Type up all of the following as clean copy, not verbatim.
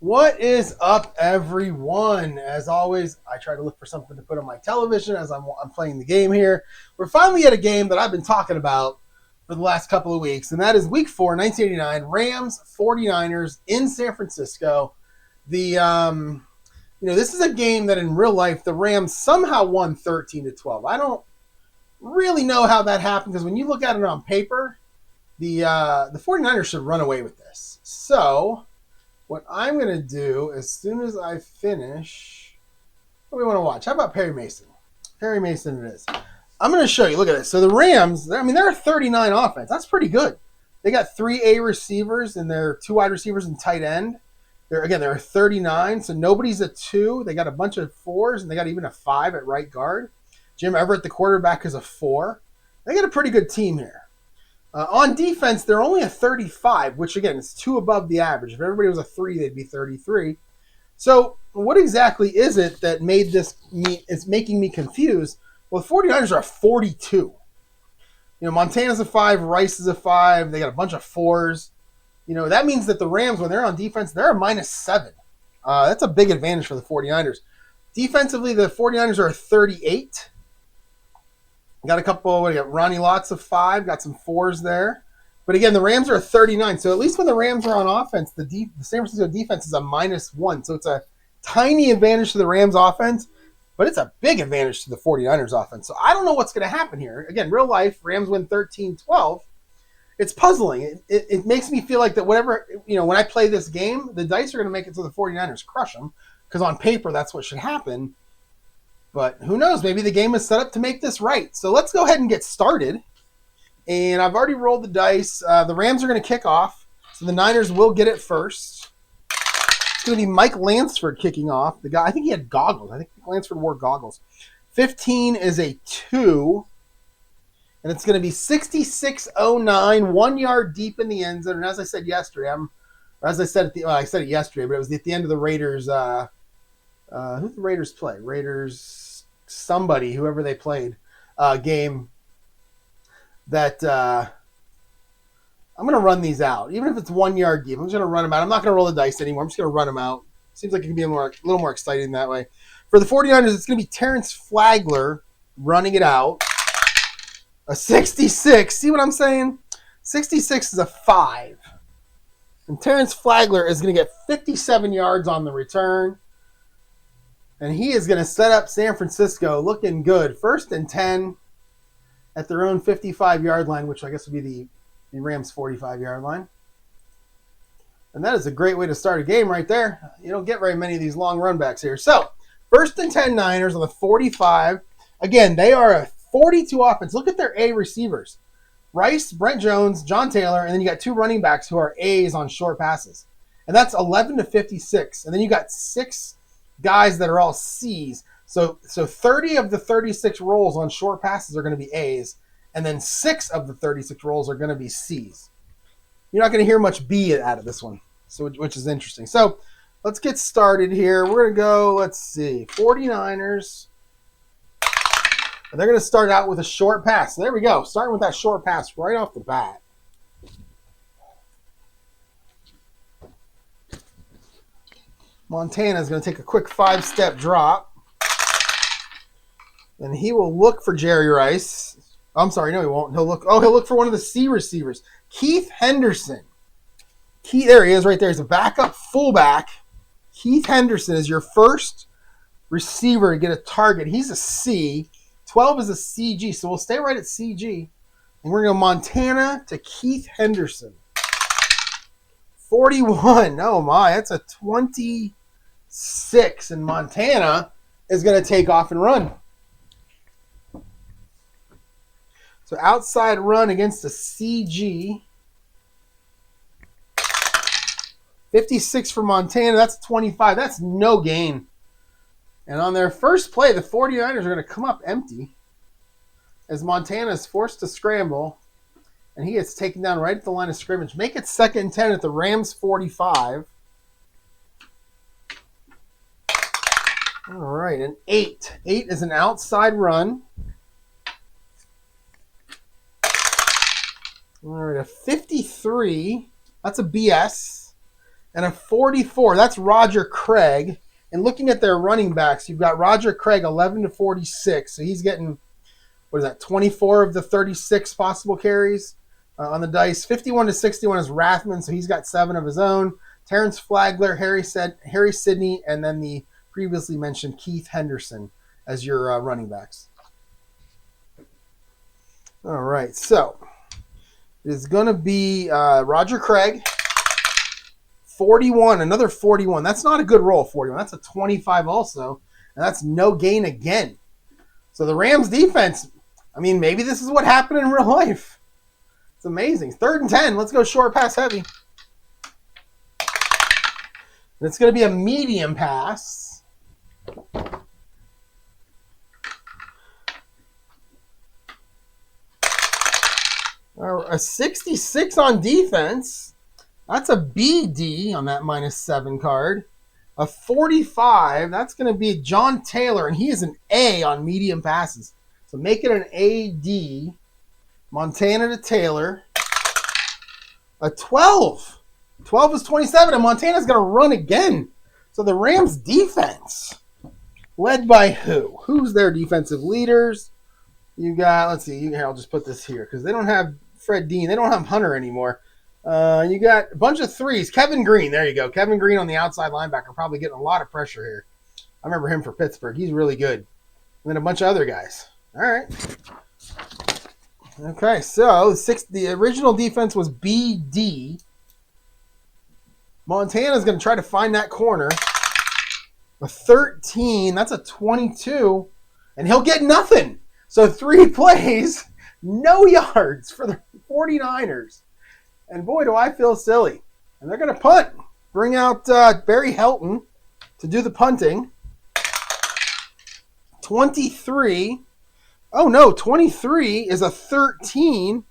What is up, everyone? As always, I try to look for something to put on my television as I'm playing the game here. We're finally at a game that I've been talking about for the last couple of weeks, and that is Week 4, 1989, Rams 49ers in San Francisco. This is a game that in real life the Rams somehow won 13-12. I don't really know how that happened because when you look at it on paper, the 49ers should run away with this. So what I'm going to do as soon as I finish, what do we want to watch? How about Perry Mason? Perry Mason it is. I'm going to show you. Look at this. So the Rams, they're a 39 offense. That's pretty good. They got 3 A receivers and they're 2 wide receivers and tight end. They're 39, so nobody's a 2. They got a bunch of 4s, and they got even a 5 at right guard. Jim Everett, the quarterback, is a 4. They got a pretty good team here. On defense, they're only a 35, which, again, is 2 above the average. If everybody was a 3, they'd be 33. So what exactly is it that made this is making me confused? Well, the 49ers are a 42. Montana's a 5, Rice is a 5. They got a bunch of 4s. That means that the Rams, when they're on defense, they're a -7. That's a big advantage for the 49ers. Defensively, the 49ers are a 38. Got a couple, we got Ronnie Lotz of 5, got some 4s there. But again, the Rams are a 39. So at least when the Rams are on offense, the San Francisco defense is a -1. So it's a tiny advantage to the Rams offense, but it's a big advantage to the 49ers offense. So I don't know what's going to happen here. Again, real life, Rams win 13-12. It's puzzling. It makes me feel like that whatever, when I play this game, the dice are going to make it so the 49ers crush them because on paper, that's what should happen. But who knows? Maybe the game is set up to make this right. So let's go ahead and get started. And I've already rolled the dice. The Rams are going to kick off. So the Niners will get it first. It's going to be Mike Lansford kicking off. The guy, I think he had goggles. I think Lansford wore goggles. 15 is a 2. And it's going to be 66-09, 1 yard deep in the end zone. And as I said yesterday, I said it yesterday, but it was at the end of the Raiders. Who did the Raiders play? Raiders, somebody, whoever they played, game. That I'm going to run these out, even if it's 1 yard deep. I'm just going to run them out. I'm not going to roll the dice anymore. I'm just going to run them out. Seems like it can be a little more exciting that way. For the 49ers, it's going to be Terrence Flagler running it out. A 66. See what I'm saying? 66 is a 5. And Terrence Flagler is going to get 57 yards on the return. And he is going to set up San Francisco looking good. 1st and 10 at their own 55-yard line, which I guess would be the Rams' 45-yard line. And that is a great way to start a game right there. You don't get very many of these long run backs here. So, 1st and 10 Niners on the 45. Again, they are a 42 offense. Look at their A receivers. Rice, Brent Jones, John Taylor, and then you got 2 running backs who are A's on short passes. And that's 11-56. And then you got 6 guys that are all C's. So 30 of the 36 rolls on short passes are going to be A's, and then 6 of the 36 rolls are going to be C's. You're not going to hear much B out of this one, which is interesting. So let's get started here. We're going to go, let's see, 49ers. And they're going to start out with a short pass. So there we go. Starting with that short pass right off the bat. Montana is going to take a quick 5-step drop. And he will look for Jerry Rice. I'm sorry, no, he won't. He'll look for one of the C receivers. Keith Henderson. There he is right there. He's a backup fullback. Keith Henderson is your first receiver to get a target. He's a C. 12 is a CG, so we'll stay right at CG. And we're going to go Montana to Keith Henderson. 41. Oh, my. That's a 26. And Montana is going to take off and run. So outside run against a CG. 56 for Montana. That's 25. That's no gain. And on their first play, the 49ers are going to come up empty as Montana is forced to scramble, and he gets taken down right at the line of scrimmage. Make it 2nd and 10 at the Rams' 45. All right, an 8. 8 is an outside run. All right, a 53. That's a BS. and a 44. That's Roger Craig. And looking at their running backs, you've got Roger Craig 11 to 46. So he's getting, what is that, 24 of the 36 possible carries on the dice. 51 to 61 is Rathman, so he's got 7 of his own. Terrence Flagler, Harry Sidney, and then the previously mentioned Keith Henderson as your running backs. All right, so it is going to be Roger Craig, 41, another 41. That's not a good roll, 41. That's a 25 also, and that's no gain again. So the Rams defense, I mean, maybe this is what happened in real life. It's amazing. 3rd and 10. Let's go short pass heavy. And it's going to be a medium pass. A 66 on defense. That's a BD on that -7 card. A 45, that's going to be John Taylor, and he is an A on medium passes. So make it an AD. Montana to Taylor. A 12. 12 is 27, and Montana's going to run again. So the Rams defense, led by who? Who's their defensive leaders? You got, let's see, here, I'll just put this here because they don't have Fred Dean. They don't have Hunter anymore. You got a bunch of threes. Kevin Green, there you go. Kevin Green on the outside linebacker, probably getting a lot of pressure here. I remember him for Pittsburgh. He's really good. And then a bunch of other guys. All right. Okay, so the original defense was BD. Montana's going to try to find that corner. A 13, that's a 22, and he'll get nothing. So 3 plays, no yards for the 49ers. And boy, do I feel silly. And they're going to punt. Bring out Barry Helton to do the punting. 23. Oh, no, 23 is a 13.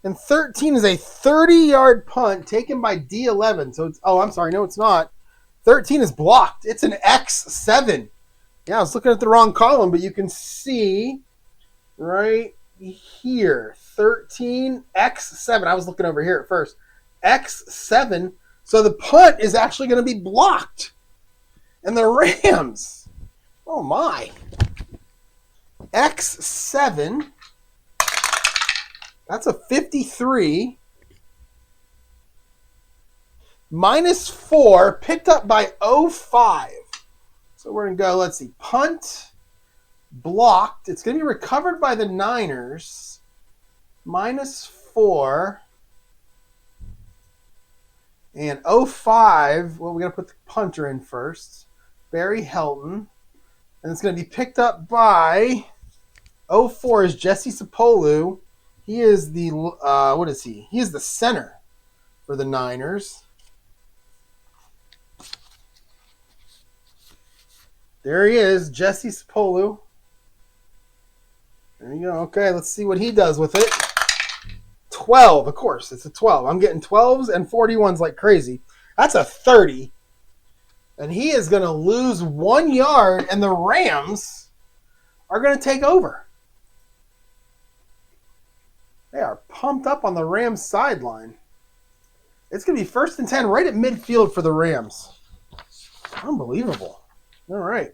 And 13 is a 30-yard punt taken by D11. So it's, oh, I'm sorry. No, it's not. 13 is blocked. It's an X7. Yeah, I was looking at the wrong column, but you can see right here. 13, X7. I was looking over here at first. X7. So the punt is actually going to be blocked. And the Rams, oh my. X7. That's a 53. -4, picked up by 05. So we're going to go, let's see, punt, blocked. It's going to be recovered by the Niners. -4. And 05, well, we're going to put the punter in first. Barry Helton. And it's going to be picked up by 04 is Jesse Sapolu. He is the, what is he? He is the center for the Niners. There he is, Jesse Sapolu. There you go. Okay, let's see what he does with it. 12, of course. It's a 12. I'm getting 12s and 41s like crazy. That's a 30. And he is going to lose 1 yard, and the Rams are going to take over. They are pumped up on the Rams sideline. It's going to be 1st and 10 right at midfield for the Rams. Unbelievable. All right.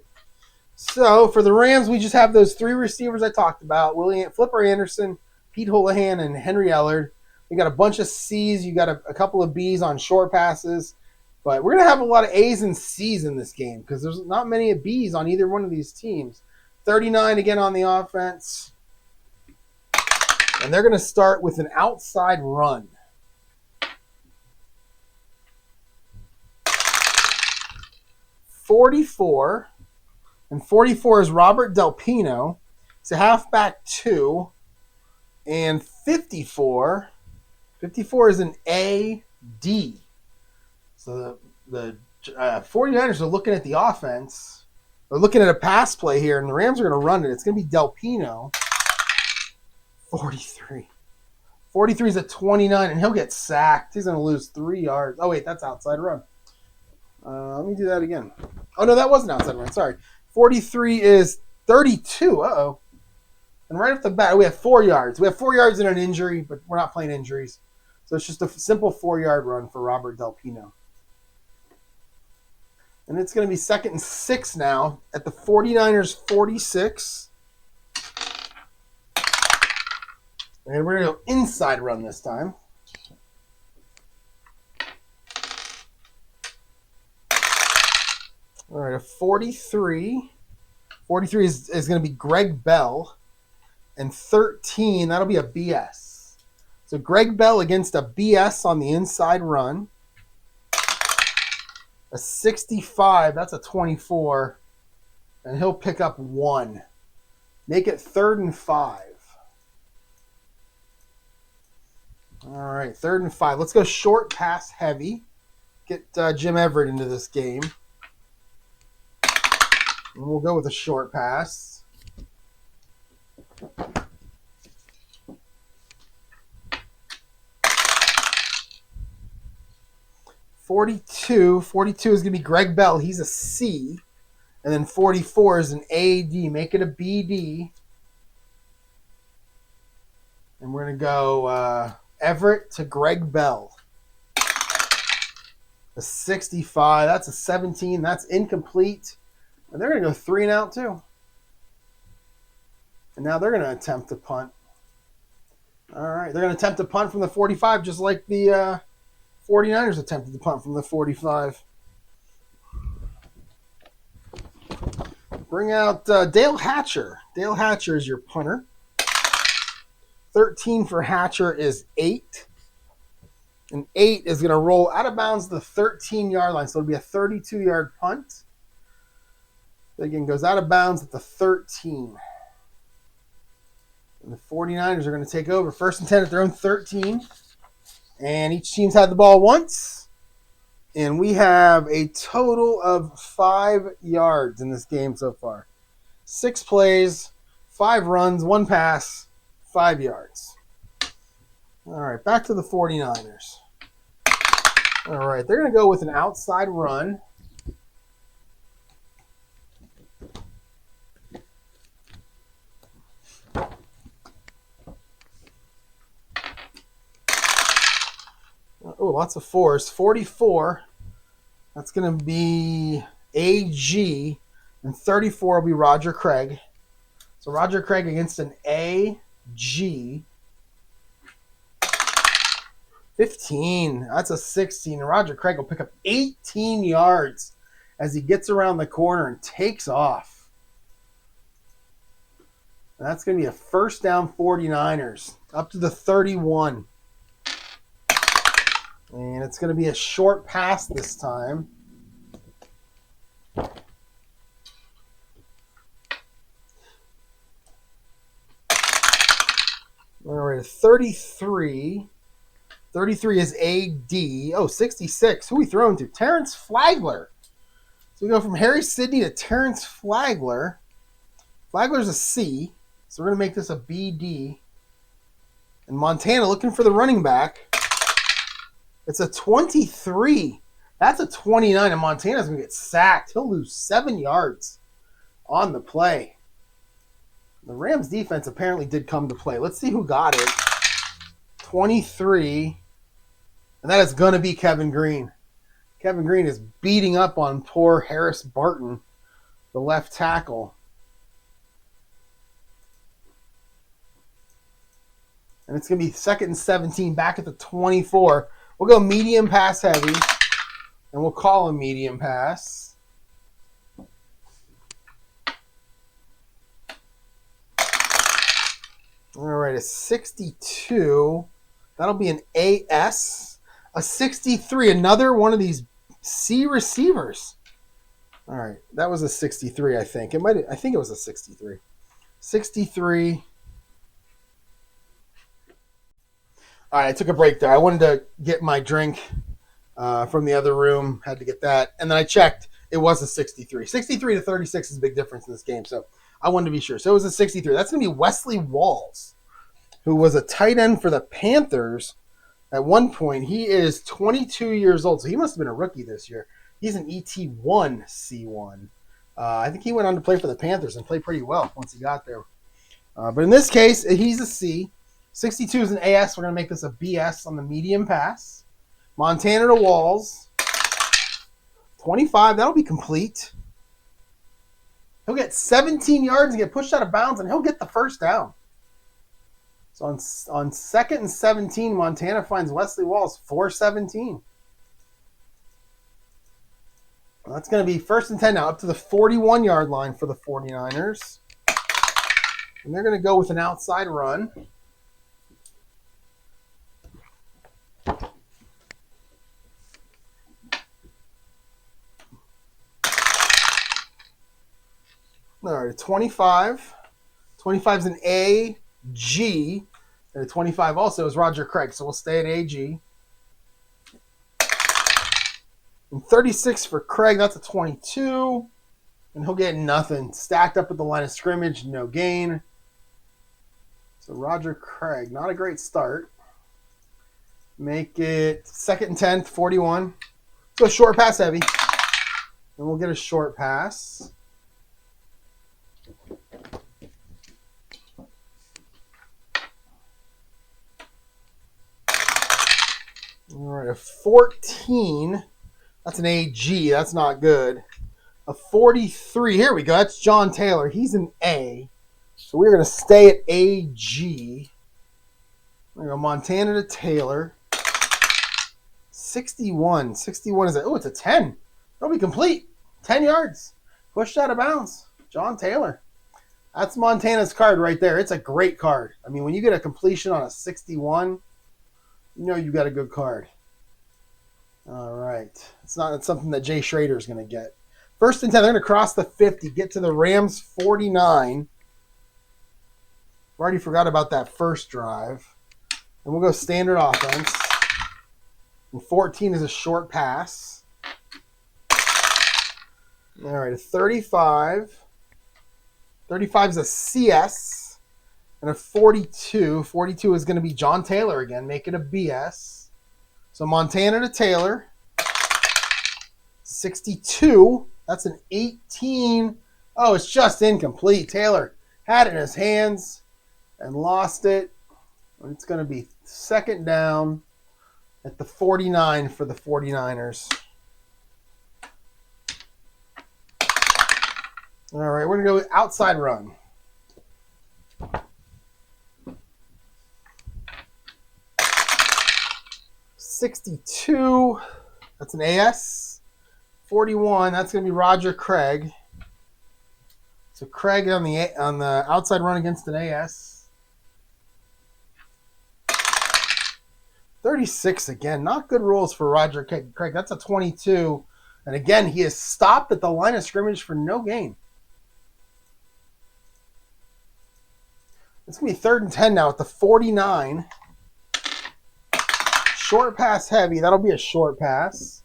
So for the Rams, we just have those 3 receivers I talked about. Flipper Anderson, Pete Houlihan, and Henry Ellard. We got a bunch of C's. You got a couple of B's on short passes. But we're going to have a lot of A's and C's in this game because there's not many B's on either one of these teams. 39 again on the offense. And they're going to start with an outside run. .44, and 44 is Robert Del Pino. It's a halfback 2, and 54 is an AD. So the 49ers are looking at the offense. They're looking at a pass play here, and the Rams are going to run it. It's going to be Del Pino. 43. 43 is a 29, and he'll get sacked. He's going to lose 3 yards. Oh, wait, that's outside run. Let me do that again. Oh, no, that wasn't outside run. Sorry. 43 is 32. Uh-oh. And right off the bat, we have 4 yards. We have 4 yards and an injury, but we're not playing injuries. So it's just a simple 4-yard run for Robert Del Pino. And it's going to be 2nd and 6 now at the 49ers 46. And we're going to go inside run this time. All right, a 43. 43 is going to be Greg Bell. And 13, that'll be a BS. So Greg Bell against a BS on the inside run. A 65, that's a 24. And he'll pick up 1. Make it 3rd and 5. All right, 3rd and 5. Let's go short pass heavy. Get Jim Everett into this game. And we'll go with a short pass. .42 is going to be Greg Bell. He's a C. And then 44 is an AD. Make it a BD. And we're going to go Everett to Greg Bell. A 65. That's a 17. That's incomplete. And they're going to go 3 and out too. And now they're going to attempt to punt. All right. They're going to attempt to punt from the 45 just like the 49ers attempted to punt from the 45. Bring out Dale Hatcher. Dale Hatcher is your punter. 13 for Hatcher is 8. And 8 is going to roll out of bounds the 13-yard line. So it'll be a 32-yard punt. Again, goes out of bounds at the 13. And the 49ers are going to take over. 1st and 10 at their own 13. And each team's had the ball once. And we have a total of 5 yards in this game so far. 6 plays, 5 runs, 1 pass, 5 yards. All right, back to the 49ers. All right, they're going to go with an outside run. Oh, lots of 4s. 44. That's going to be AG. And 34 will be Roger Craig. So Roger Craig against an AG. 15. That's a 16. And Roger Craig will pick up 18 yards as he gets around the corner and takes off. And that's going to be a 1st down 49ers. Up to the 31. And it's going to be a short pass this time. All right, 33. 33 is AD. Oh, 66. Who are we throwing to? Terrence Flagler. So we go from Harry Sidney to Terrence Flagler. Flagler's a C. So we're going to make this a BD. And Montana looking for the running back. It's a 23. That's a 29, and Montana's going to get sacked. He'll lose 7 yards on the play. The Rams defense apparently did come to play. Let's see who got it. 23. And that is going to be Kevin Green. Kevin Green is beating up on poor Harris Barton, the left tackle. And it's going to be 2nd and 17 back at the 24. We'll go medium pass heavy, and we'll call a medium pass. All right, a 62. That'll be an AS. A 63, another one of these C receivers. All right, that was a 63, I think. I think it was a 63. 63. All right, I took a break there. I wanted to get my drink from the other room. Had to get that. And then I checked. It was a 63. 63 to 36 is a big difference in this game. So I wanted to be sure. So it was a 63. That's going to be Wesley Walls, who was a tight end for the Panthers at one point. He is 22 years old. So he must have been a rookie this year. He's an ET1 C1. I think he went on to play for the Panthers and played pretty well once he got there. But in this case, he's a C. 62 is an AS. We're going to make this a BS on the medium pass. Montana to Walls. 25, that'll be complete. He'll get 17 yards and get pushed out of bounds, and he'll get the first down. So on 2nd and 17, Montana finds Wesley Walls, 4-17. Well, that's going to be 1st and 10 now, up to the 41-yard line for the 49ers. And they're going to go with an outside run. All right, 25. 25 is an A-G. And a 25 also is Roger Craig, so we'll stay at A-G. And 36 for Craig, that's a 22. And he'll get nothing. Stacked up at the line of scrimmage, no gain. So Roger Craig, not a great start. Make it 2nd and 10, 41. Go short pass heavy. And we'll get a short pass. All right, a 14. That's an AG. That's not good. A 43. Here we go. That's John Taylor. He's an A. So we're going to stay at AG. We're going to go Montana to Taylor. 61. 61 is a, oh, it's a 10. That'll be complete. 10 yards. Pushed out of bounds. John Taylor. That's Montana's card right there. It's a great card. I mean, when you get a completion on a 61, you know you got a good card. All right. It's something that Jay Schrader is going to get. 1st and 10. They're going to cross the 50. Get to the Rams 49. I already forgot about that first drive. And we'll go standard offense. And 14 is a short pass. All right, a 35. 35 is a CS. And a 42. 42 is going to be John Taylor again. Make it a BS. So Montana to Taylor. 62. That's an 18. Oh, it's just incomplete. Taylor had it in his hands and lost it. It's going to be 2nd down at the 49 for the 49ers. All right, we're going to go outside run. $62. That's an AS. 41. That's going to be Roger Craig. So Craig on the outside run against an AS. 36 again. Not good rules for Roger Craig. That's a 22. And again, he is stopped at the line of scrimmage for no gain. It's going to be 3rd and 10 now at the 49. Short pass heavy. That'll be a short pass.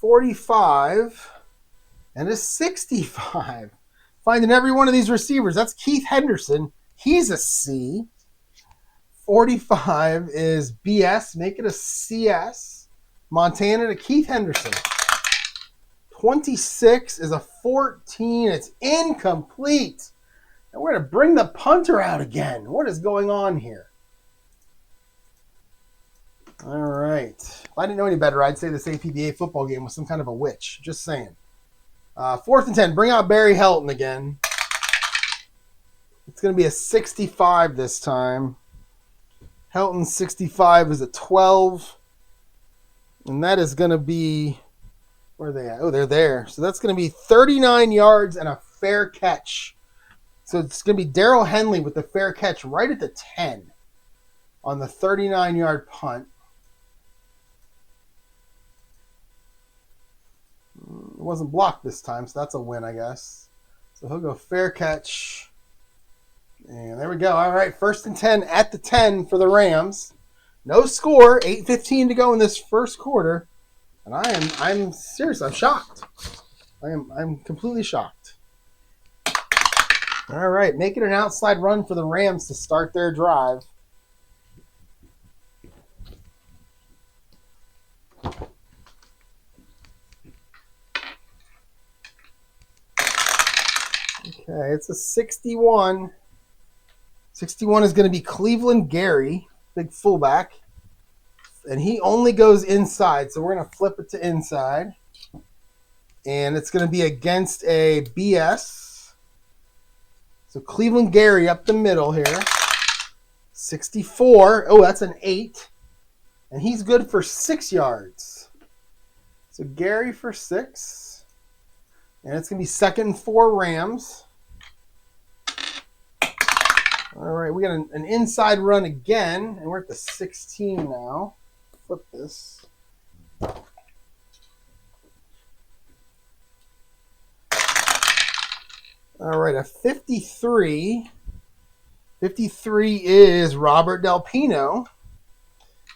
$45 and a 65. Finding every one of these receivers. That's Keith Henderson. He's a C. 45 is BS. Make it a CS. Montana to Keith Henderson. 26 is a 14. It's incomplete. And we're going to bring the punter out again. What is going on here? All right. If I didn't know any better, I'd say this APBA football game was some kind of a witch. Just saying. 4th and 10. Bring out Barry Helton again. It's going to be a 65 this time. Helton 65 is a 12. And that is going to be... Where are they at? Oh, they're there. So that's going to be 39 yards and a fair catch. So it's going to be Darrell Henley with the fair catch right at the 10 on the 39-yard punt. It wasn't blocked this time, so that's a win, I guess. So he'll go fair catch. And there we go. All right, 1st and 10 at the 10 for the Rams. No score, 8:15 to go in this first quarter. And I'm serious, I'm shocked. I'm completely shocked. All right, making an outside run for the Rams to start their drive. Okay, it's a 61. 61 is going to be Cleveland Gary, big fullback. And he only goes inside, so we're going to flip it to inside. And it's going to be against a BS. So Cleveland Gary up the middle here. 64. Oh, that's an 8. And he's good for 6 yards. So Gary for 6. And it's going to be 2nd and 4 Rams. All right, we got an inside run again. And we're at the 16 now. Flip this. All right, a 53. 53 is Robert Del Pino.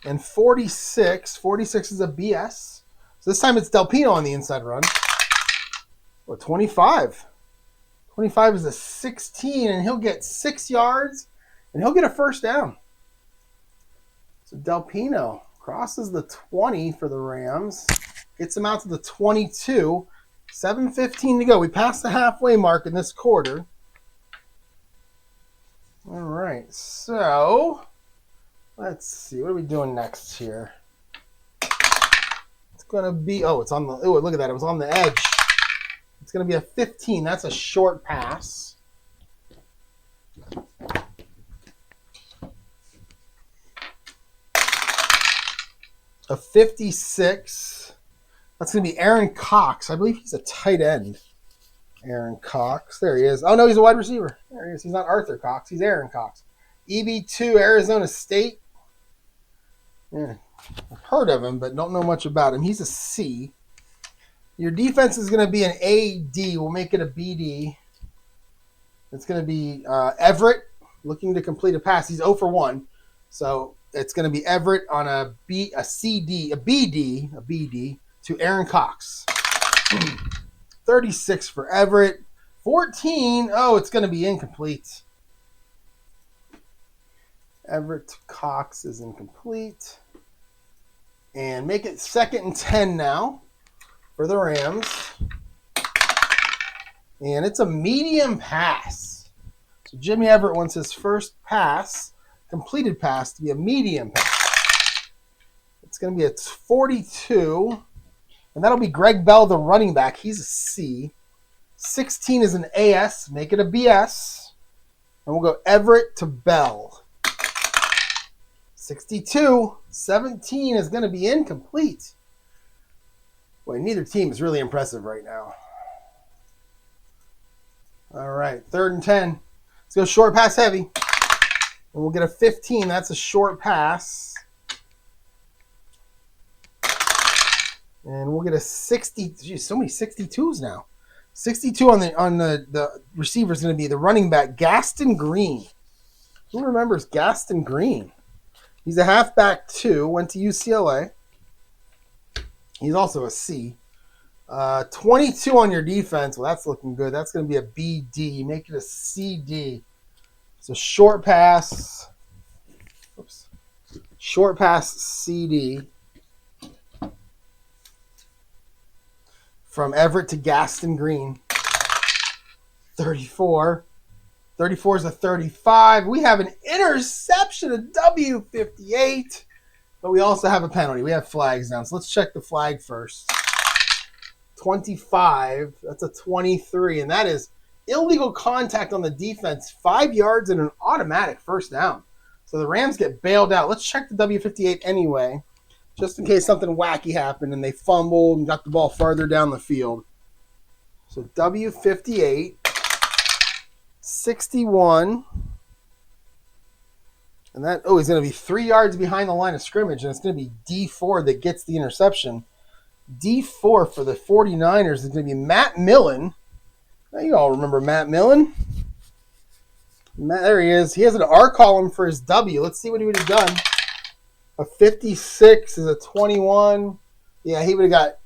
And 46. 46 is a BS. So this time it's Del Pino on the inside run. Well, 25. 25 is a 16, and he'll get 6 yards, and he'll get a first down. So Del Pino crosses the 20 for the Rams. Gets him out to the 22. 7:15 to go. We passed the halfway mark in this quarter. All right, so let's see. What are we doing next here? It's going to be, it's on the, look at that. It was on the edge. It's going to be a 15. That's a short pass. A 56. That's going to be Aaron Cox. I believe he's a tight end. Aaron Cox. There he is. Oh, no, he's a wide receiver. There he is. He's not Arthur Cox. He's Aaron Cox. EB2, Arizona State. Yeah, I've heard of him, but don't know much about him. He's a C. Your defense is going to be an AD. We'll make it a BD. It's going to be Everett looking to complete a pass. He's 0 for 1. So it's going to be Everett on a BD to Aaron Cox. 36 for Everett. 14. Oh, it's going to be incomplete. Everett to Cox is incomplete. And make it 2nd and 10 now for the Rams. And it's a medium pass. So Jimmy Everett wants his first pass, completed pass, to be a medium pass. It's going to be a 42. And that'll be Greg Bell, the running back. He's a C. 16 is an AS. Make it a BS. And we'll go Everett to Bell. 62. 17 is going to be incomplete. Boy, neither team is really impressive right now. All right, 3rd and 10. Let's go short pass heavy. And we'll get a 15. That's a short pass. And we'll get a 60. Geez, so many 62s now. 62 on the receiver is going to be the running back, Gaston Green. Who remembers Gaston Green? He's a halfback too. Went to UCLA. He's also a C. 22 on your defense. Well, that's looking good. That's going to be a BD. Make it a CD. So short pass. Oops. Short pass CD. From Everett to Gaston Green. 34. 34 is a 35. We have an interception, a W58. But we also have a penalty. We have flags now. So let's check the flag first. 25. That's a 23. And that is illegal contact on the defense. 5 yards and an automatic first down. So the Rams get bailed out. Let's check the W58 anyway, just in case something wacky happened and they fumbled and got the ball farther down the field. So W58, 61. And that, he's going to be 3 yards behind the line of scrimmage, and it's going to be D4 that gets the interception. D4 for the 49ers is going to be Matt Millen. Now you all remember Matt Millen. There he is. He has an R column for his W. Let's see what he would have done. A 56 is a 21. Yeah, he would have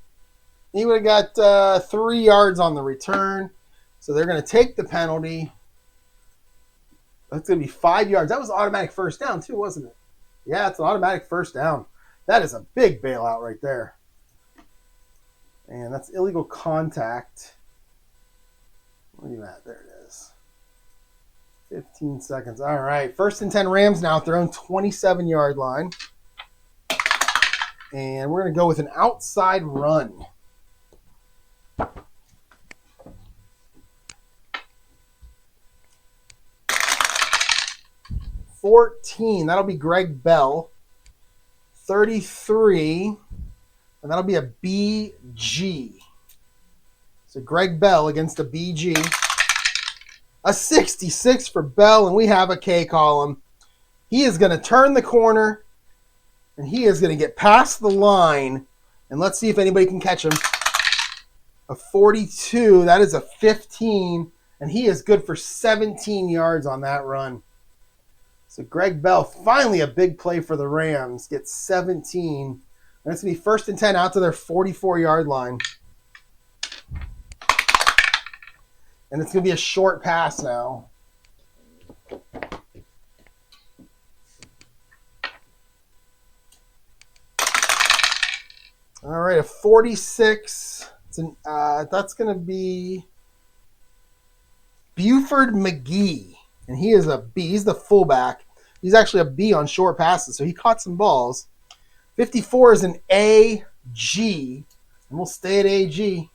got 3 yards on the return. So they're going to take the penalty. That's going to be 5 yards. That was an automatic first down too, wasn't it? Yeah, it's an automatic first down. That is a big bailout right there. And that's illegal contact. Where are you at? There it is. 15 seconds. All right. 1st and 10 Rams now at their own 27-yard line. And we're going to go with an outside run. 14. That'll be Greg Bell. 33. And that'll be a BG. So Greg Bell against a BG. A 66 for Bell, and we have a K column. He is going to turn the corner, and he is going to get past the line. And let's see if anybody can catch him. A 42. That is a 15, and he is good for 17 yards on that run. So Greg Bell, finally a big play for the Rams, gets 17. And it's going to be 1st and 10 out to their 44-yard line. And it's going to be a short pass now. All right, a 46. That's going to be Buford McGee. And he is a B. He's the fullback. He's actually a B on short passes, so he caught some balls. 54 is an AG. And we'll stay at AG.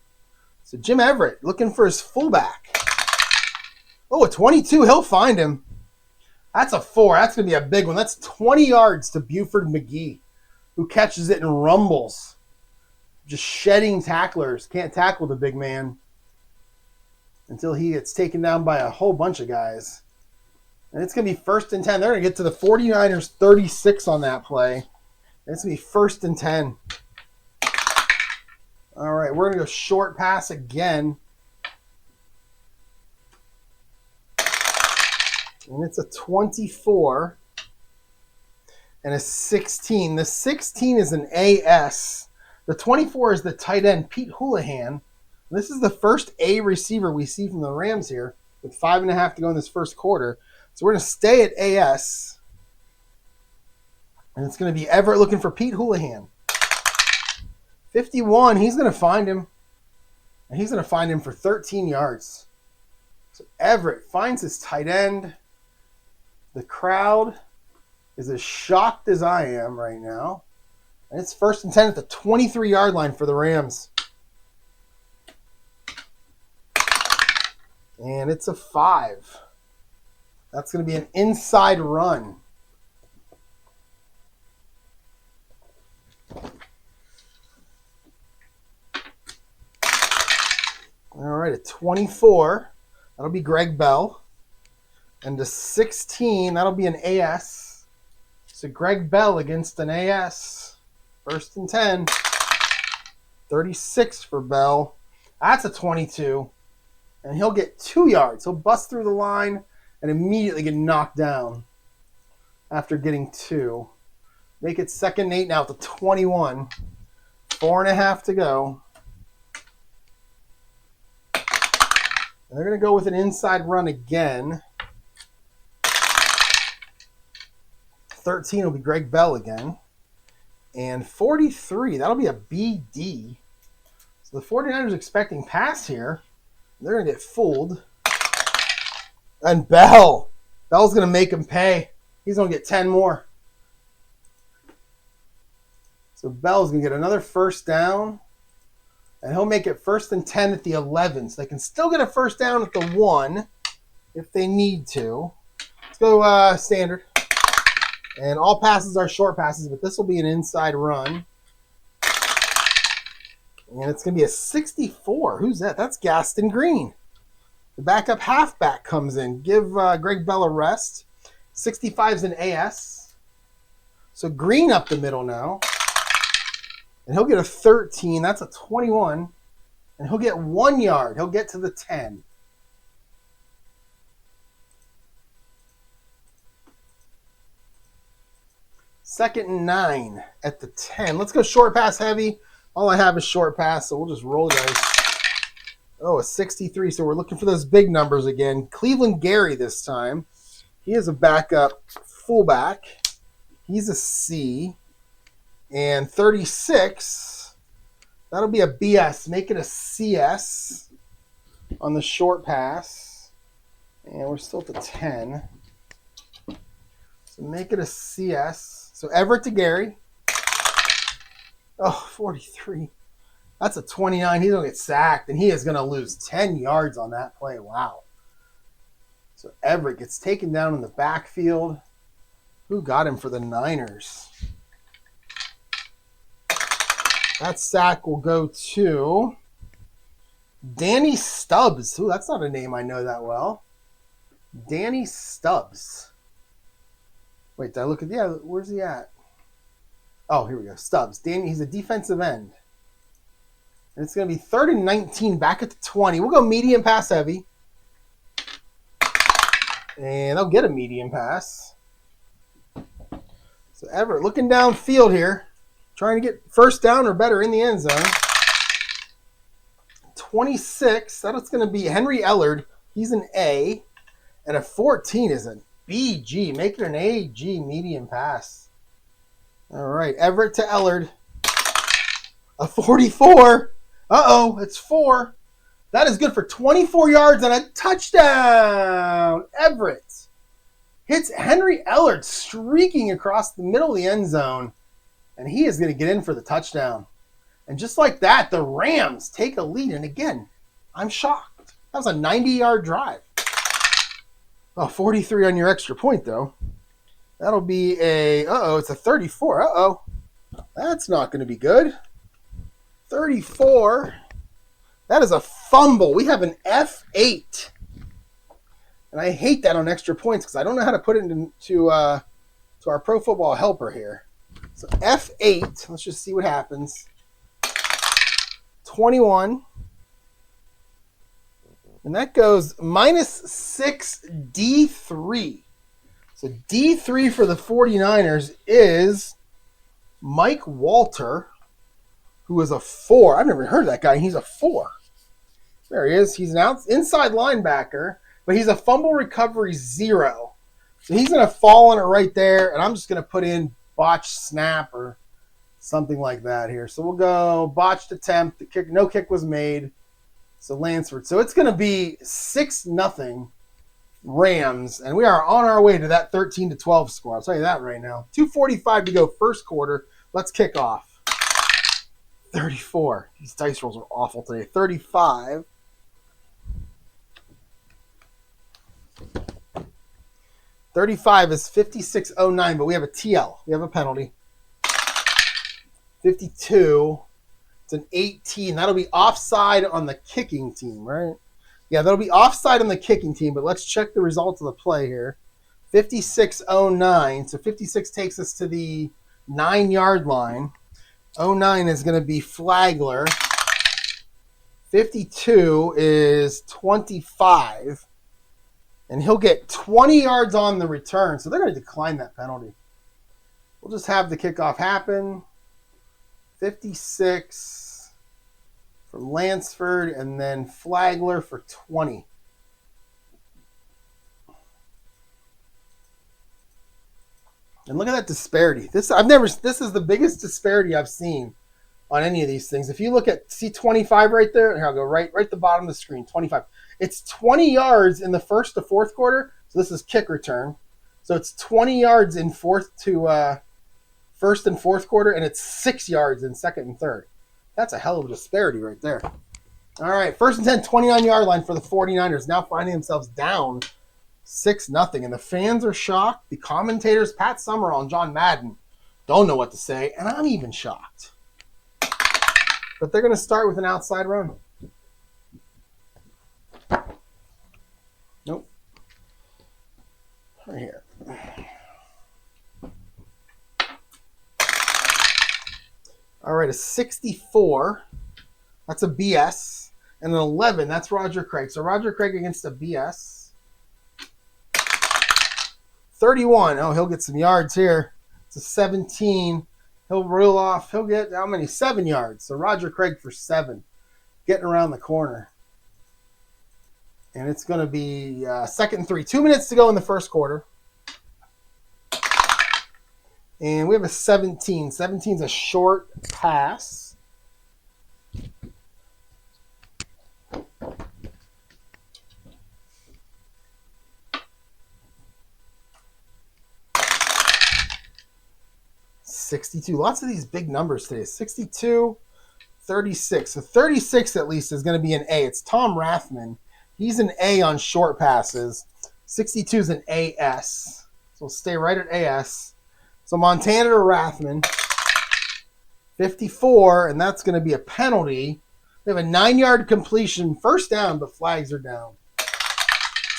So Jim Everett looking for his fullback. Oh, a 22. He'll find him. That's a 4. That's going to be a big one. That's 20 yards to Buford McGee, who catches it and rumbles. Just shedding tacklers. Can't tackle the big man until he gets taken down by a whole bunch of guys. And it's going to be 1st and 10. They're going to get to the 49ers 36 on that play. And it's going to be 1st and 10. All right, we're going to go short pass again. And it's a 24 and a 16. The 16 is an AS. The 24 is the tight end, Pete Houlihan. This is the first A receiver we see from the Rams here with 5.5 to go in this first quarter. So we're going to stay at AS. And it's going to be Everett looking for Pete Houlihan. 51, he's going to find him. And he's going to find him for 13 yards. So Everett finds his tight end. The crowd is as shocked as I am right now. And it's 1st and 10 at the 23-yard line for the Rams. And it's a 5. That's going to be an inside run. All right, a 24. That'll be Greg Bell. And a 16, that'll be an AS. So Greg Bell against an AS. 1st and 10. 36 for Bell. That's a 22. And he'll get 2 yards. He'll bust through the line and immediately get knocked down after getting 2. Make it 2nd and 8 now at the 21. 4.5 to go. And they're going to go with an inside run again. 13 will be Greg Bell again. And 43, that'll be a BD. So the 49ers expecting pass here. They're going to get fooled. And Bell's going to make him pay. He's going to get 10 more. So Bell's going to get another 1st down. And he'll make it 1st and 10 at the 11. So they can still get a 1st down at the 1 if they need to. Let's go standard. And all passes are short passes, but this will be an inside run. And it's going to be a 64. Who's that? That's Gaston Green. The backup halfback comes in. Give Greg Bell a rest. 65 is an AS. So Green up the middle now. And he'll get a 13. That's a 21. And he'll get 1 yard. He'll get to the 10. Second and 9 at the 10. Let's go short pass heavy. All I have is short pass, so we'll just roll the dice. Oh, a 63. So we're looking for those big numbers again. Cleveland Gary this time. He is a backup fullback. He's a C. And 36, that'll be a BS. Make it a CS on the short pass. And we're still at the 10. So make it a CS. So Everett to Gary. Oh, 43. That's a 29. He's going to get sacked, and he is going to lose 10 yards on that play. Wow. So Everett gets taken down in the backfield. Who got him for the Niners? That sack will go to Danny Stubbs. Ooh, that's not a name I know that well. Danny Stubbs. Wait, did I look at... Yeah, where's he at? Oh, here we go. Stubbs. Danny, he's a defensive end. And it's going to be 3rd and 19 back at the 20. We'll go medium pass heavy. And they'll get a medium pass. So Everett looking downfield here. Trying to get first down or better in the end zone. 26. That's going to be Henry Ellard. He's an A. And a 14 is an BG. Make it an AG medium pass. All right. Everett to Ellard. A 44. Uh-oh. It's 4. That is good for 24 yards and a touchdown. Everett hits Henry Ellard streaking across the middle of the end zone. And he is going to get in for the touchdown. And just like that, the Rams take a lead. And again, I'm shocked. That was a 90-yard drive. Oh, 43 on your extra point, though. That'll be a... Uh-oh, it's a 34. Uh-oh. That's not going to be good. 34. That is a fumble. We have an F8. And I hate that on extra points because I don't know how to put it into our Pro Football Helper here. So F8. Let's just see what happens. 21. And that goes -6 D3. So D3 for the 49ers is Mike Walter, who is a 4. I've never heard of that guy. He's a 4. There he is. He's an inside linebacker, but he's a fumble recovery 0. So he's going to fall on it right there, and I'm just going to put in botched snap or something like that here. So we'll go botched attempt. The kick, no kick was made. So Lansford. So it's going to be 6-0 Rams, and we are on our way to that 13-12 score. I'll tell you that right now. 2:45 to go first quarter. Let's kick off. 34. These dice rolls are awful today. 35. $35 is 56.09, but we have a TL. We have a penalty. 52. It's an 18. That'll be offside on the kicking team, right? Yeah, that'll be offside on the kicking team, but let's check the results of the play here. 56.09. So 56 takes us to the 9-yard line. 09 is going to be Flagler. 52 is 25. And he'll get 20 yards on the return. So they're going to decline that penalty. We'll just have the kickoff happen. 56 for Lansford, and then Flagler for 20. And look at that disparity. This is the biggest disparity I've seen on any of these things. If you look at, see 25 right there? Here, I'll go right at the bottom of the screen, 25. It's 20 yards in the first to fourth quarter. So this is kick return. So it's 20 yards in first and fourth quarter, and it's 6 yards in second and third. That's a hell of a disparity right there. All right, 1st and 10, 29-yard line for the 49ers, now finding themselves down 6-0. And the fans are shocked. The commentators, Pat Summerall and John Madden, don't know what to say, and I'm even shocked. But they're going to start with an outside run. Nope. Right here. All right, a 64. That's a BS. And an 11, that's Roger Craig. So Roger Craig against a BS. 31. Oh, he'll get some yards here. It's a 17. He'll reel off. He'll get, how many? 7 yards. So Roger Craig for 7. Getting around the corner. And it's going to be 2nd and 3. 2 minutes to go in the first quarter. And we have a 17. 17's a short pass. 62. Lots of these big numbers today. 62, 36. So 36 at least is going to be an A. It's Tom Rathman. He's an A on short passes. 62 is an AS. So we'll stay right at AS. So Montana to Rathman. 54, and that's going to be a penalty. We have a 9-yard completion. First down, but flags are down.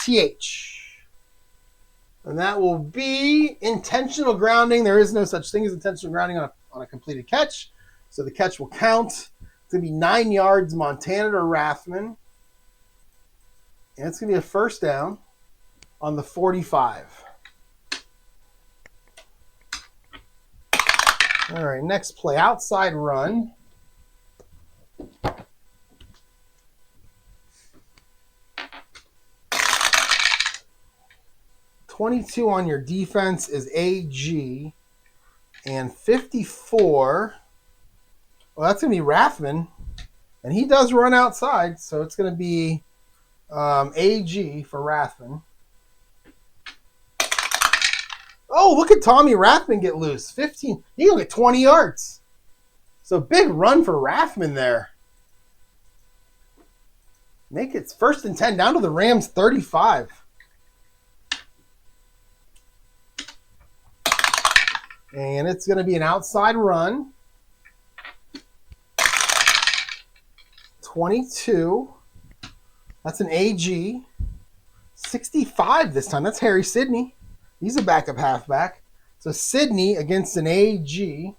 TH. And that will be intentional grounding. There is no such thing as intentional grounding on a completed catch. So the catch will count. It's going to be 9 yards, Montana to Rathman. And it's going to be a first down on the 45. All right, next play, outside run. $22 on your defense is AG. And 54, well, that's going to be Rathman. And he does run outside, so it's going to be AG for Rathman. Oh, look at Tommy Rathman get loose. 15. He'll get 20 yards. So big run for Rathman there. Make it first and 10 down to the Rams 35. And it's going to be an outside run. 22. That's an AG. 65 this time. That's Harry Sidney. He's a backup halfback. So Sidney against an AG.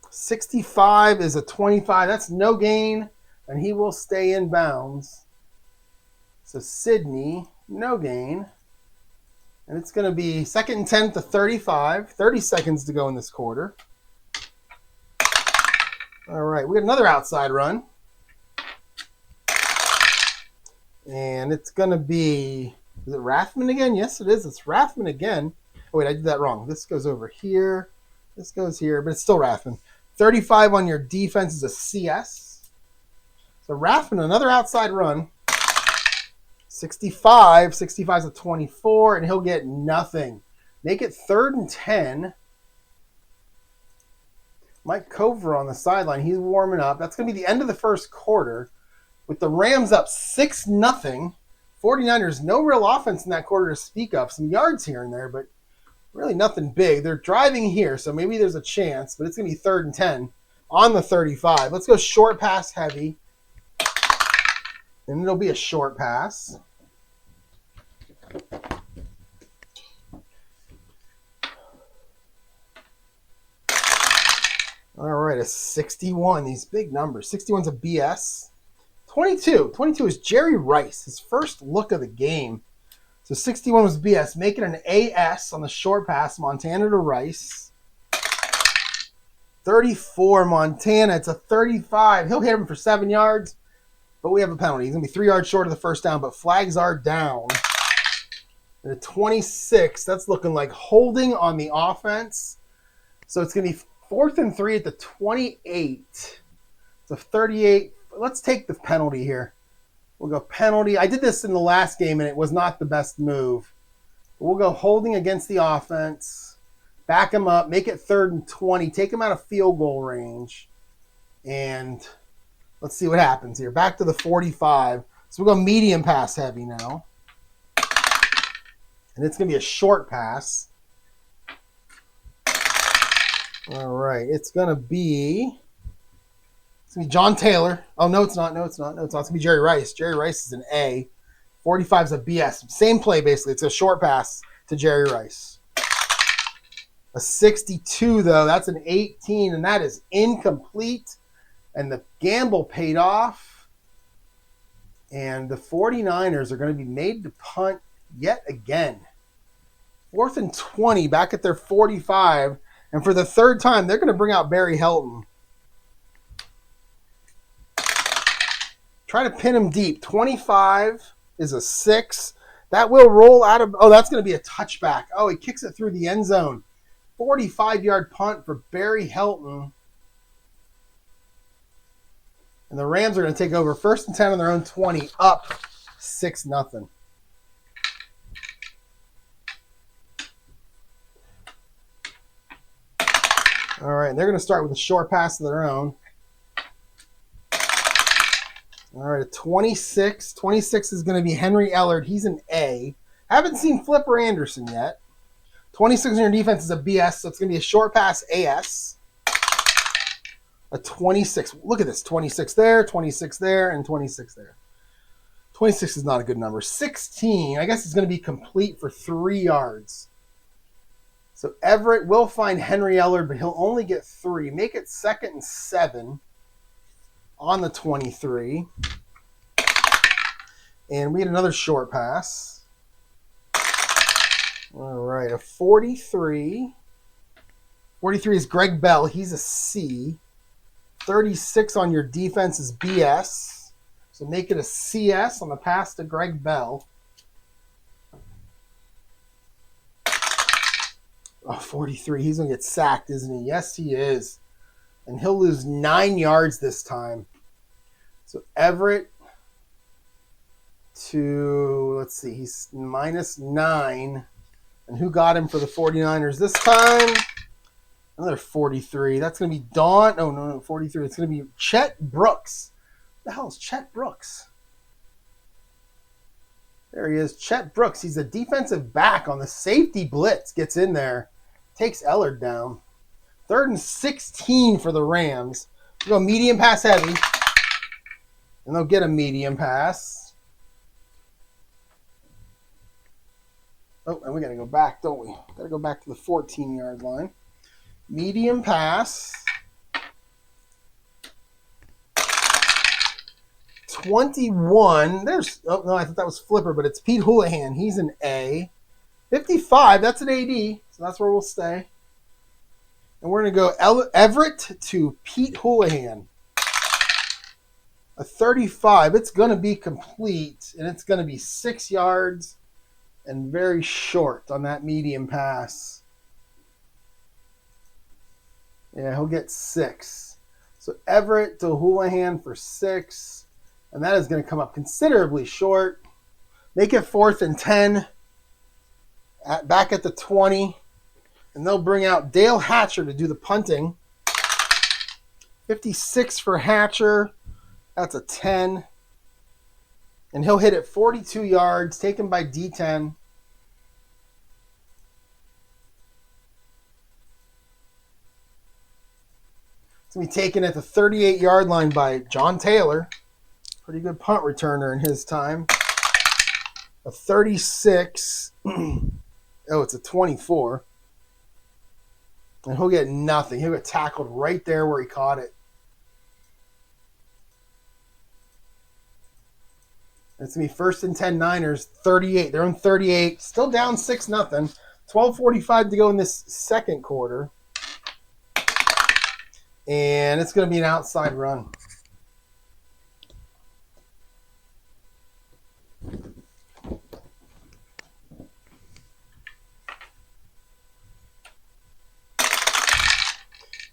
65 is a 25. That's no gain, and he will stay in bounds. So Sidney, no gain. And it's going to be second and 10 to 35. 30 seconds to go in this quarter. All right, we got another outside run. And it's going to be, is it Rathman again? Yes, it is. It's Rathman again. Oh, wait, I did that wrong. This goes over here. This goes here, but it's still Rathman. 35 on your defense is a CS. So Rathman, another outside run. 65. 65 is a 24, and he'll get nothing. Make it third and 10. Mike Cover on the sideline. He's warming up. That's going to be the end of the first quarter. With the Rams up 6-0, 49ers, no real offense in that quarter to speak of. Some yards here and there, but really nothing big. They're driving here, so maybe there's a chance, but it's going to be third and 10 on the 35. Let's go short pass heavy. And it'll be a short pass. All right, a 61. These big numbers. 61's a BS. 22 is Jerry Rice, his first look of the game. So 61 was BS. Make it an AS on the short pass, Montana to Rice. 34, Montana. It's a 35. He'll hit him for 7 yards, but we have a penalty. He's going to be 3 yards short of the first down, but flags are down. And a 26, that's looking like holding on the offense. So it's going to be 4th and 3 at the 28. It's a 38. Let's take the penalty here. We'll go penalty. I did this in the last game, and it was not the best move. We'll go holding against the offense. Back him up. Make it 3rd and 20. Take him out of field goal range. And let's see what happens here. Back to the 45. So we'll go medium pass heavy now. And it's going to be a short pass. All right. It's going to be John Taylor. Oh, no, it's not. No, it's not. No, it's not. It's going to be Jerry Rice. Jerry Rice is an A. 45 is a BS. Same play, basically. It's a short pass to Jerry Rice. A 62, though. That's an 18, and that is incomplete. And the gamble paid off. And the 49ers are going to be made to punt yet again. 4th and 20, back at their 45. And for the third time, they're going to bring out Barry Helton. Try to pin him deep. 25 is a 6. That will roll out of... Oh, that's going to be a touchback. Oh, he kicks it through the end zone. 45-yard punt for Barry Helton. And the Rams are going to take over 1st and 10 on their own 20, up 6-0. All right, and they're going to start with a short pass of their own. All right, a 26. 26 is going to be Henry Ellard. He's an A. Haven't seen Flipper Anderson yet. 26 in your defense is a BS, so it's going to be a short pass AS. A 26. Look at this. 26 there, 26 there, and 26 there. 26 is not a good number. 16, I guess it's going to be complete for 3 yards. So Everett will find Henry Ellard, but he'll only get 3. Make it 2nd and 7 on the 23. And we get another short pass. All right, a 43. 43 is Greg Bell. He's a C. 36 on your defense is BS. So make it a CS on the pass to Greg Bell. Oh, 43. He's going to get sacked, isn't he? Yes, he is. And he'll lose 9 yards this time. So Everett to, let's see, he's -9. And who got him for the 49ers this time? Another 43. That's going to be Dawn. Oh, no, 43. It's going to be Chet Brooks. What the hell is Chet Brooks? There he is, Chet Brooks. He's a defensive back on the safety blitz. Gets in there. Takes Ellard down. 3rd and 16 for the Rams. We'll go medium pass heavy. And they'll get a medium pass. Oh, and we got to go back, don't we? Got to go back to the 14-yard line. Medium pass. 21. There's, oh, no, I thought that was Flipper, but it's Pete Houlihan. He's an A. 55, that's an AD, so that's where we'll stay. And we're going to go Everett to Pete Houlihan. A 35. It's going to be complete, and it's going to be 6 yards and very short on that medium pass. Yeah, he'll get 6. So Everett to Houlihan for 6. And that is going to come up considerably short. Make it 4th and 10. Back at the 20. And they'll bring out Dale Hatcher to do the punting. 56 for Hatcher. That's a 10. And he'll hit it 42 yards, taken by D10. It's going to be taken at the 38-yard line by John Taylor. Pretty good punt returner in his time. A 36. Oh, it's a 24. And he'll get nothing. He'll get tackled right there where he caught it. It's going to be 1st and 10 Niners, 38. They're on 38. Still down 6-0. 12:45 to go in this second quarter. And it's going to be an outside run.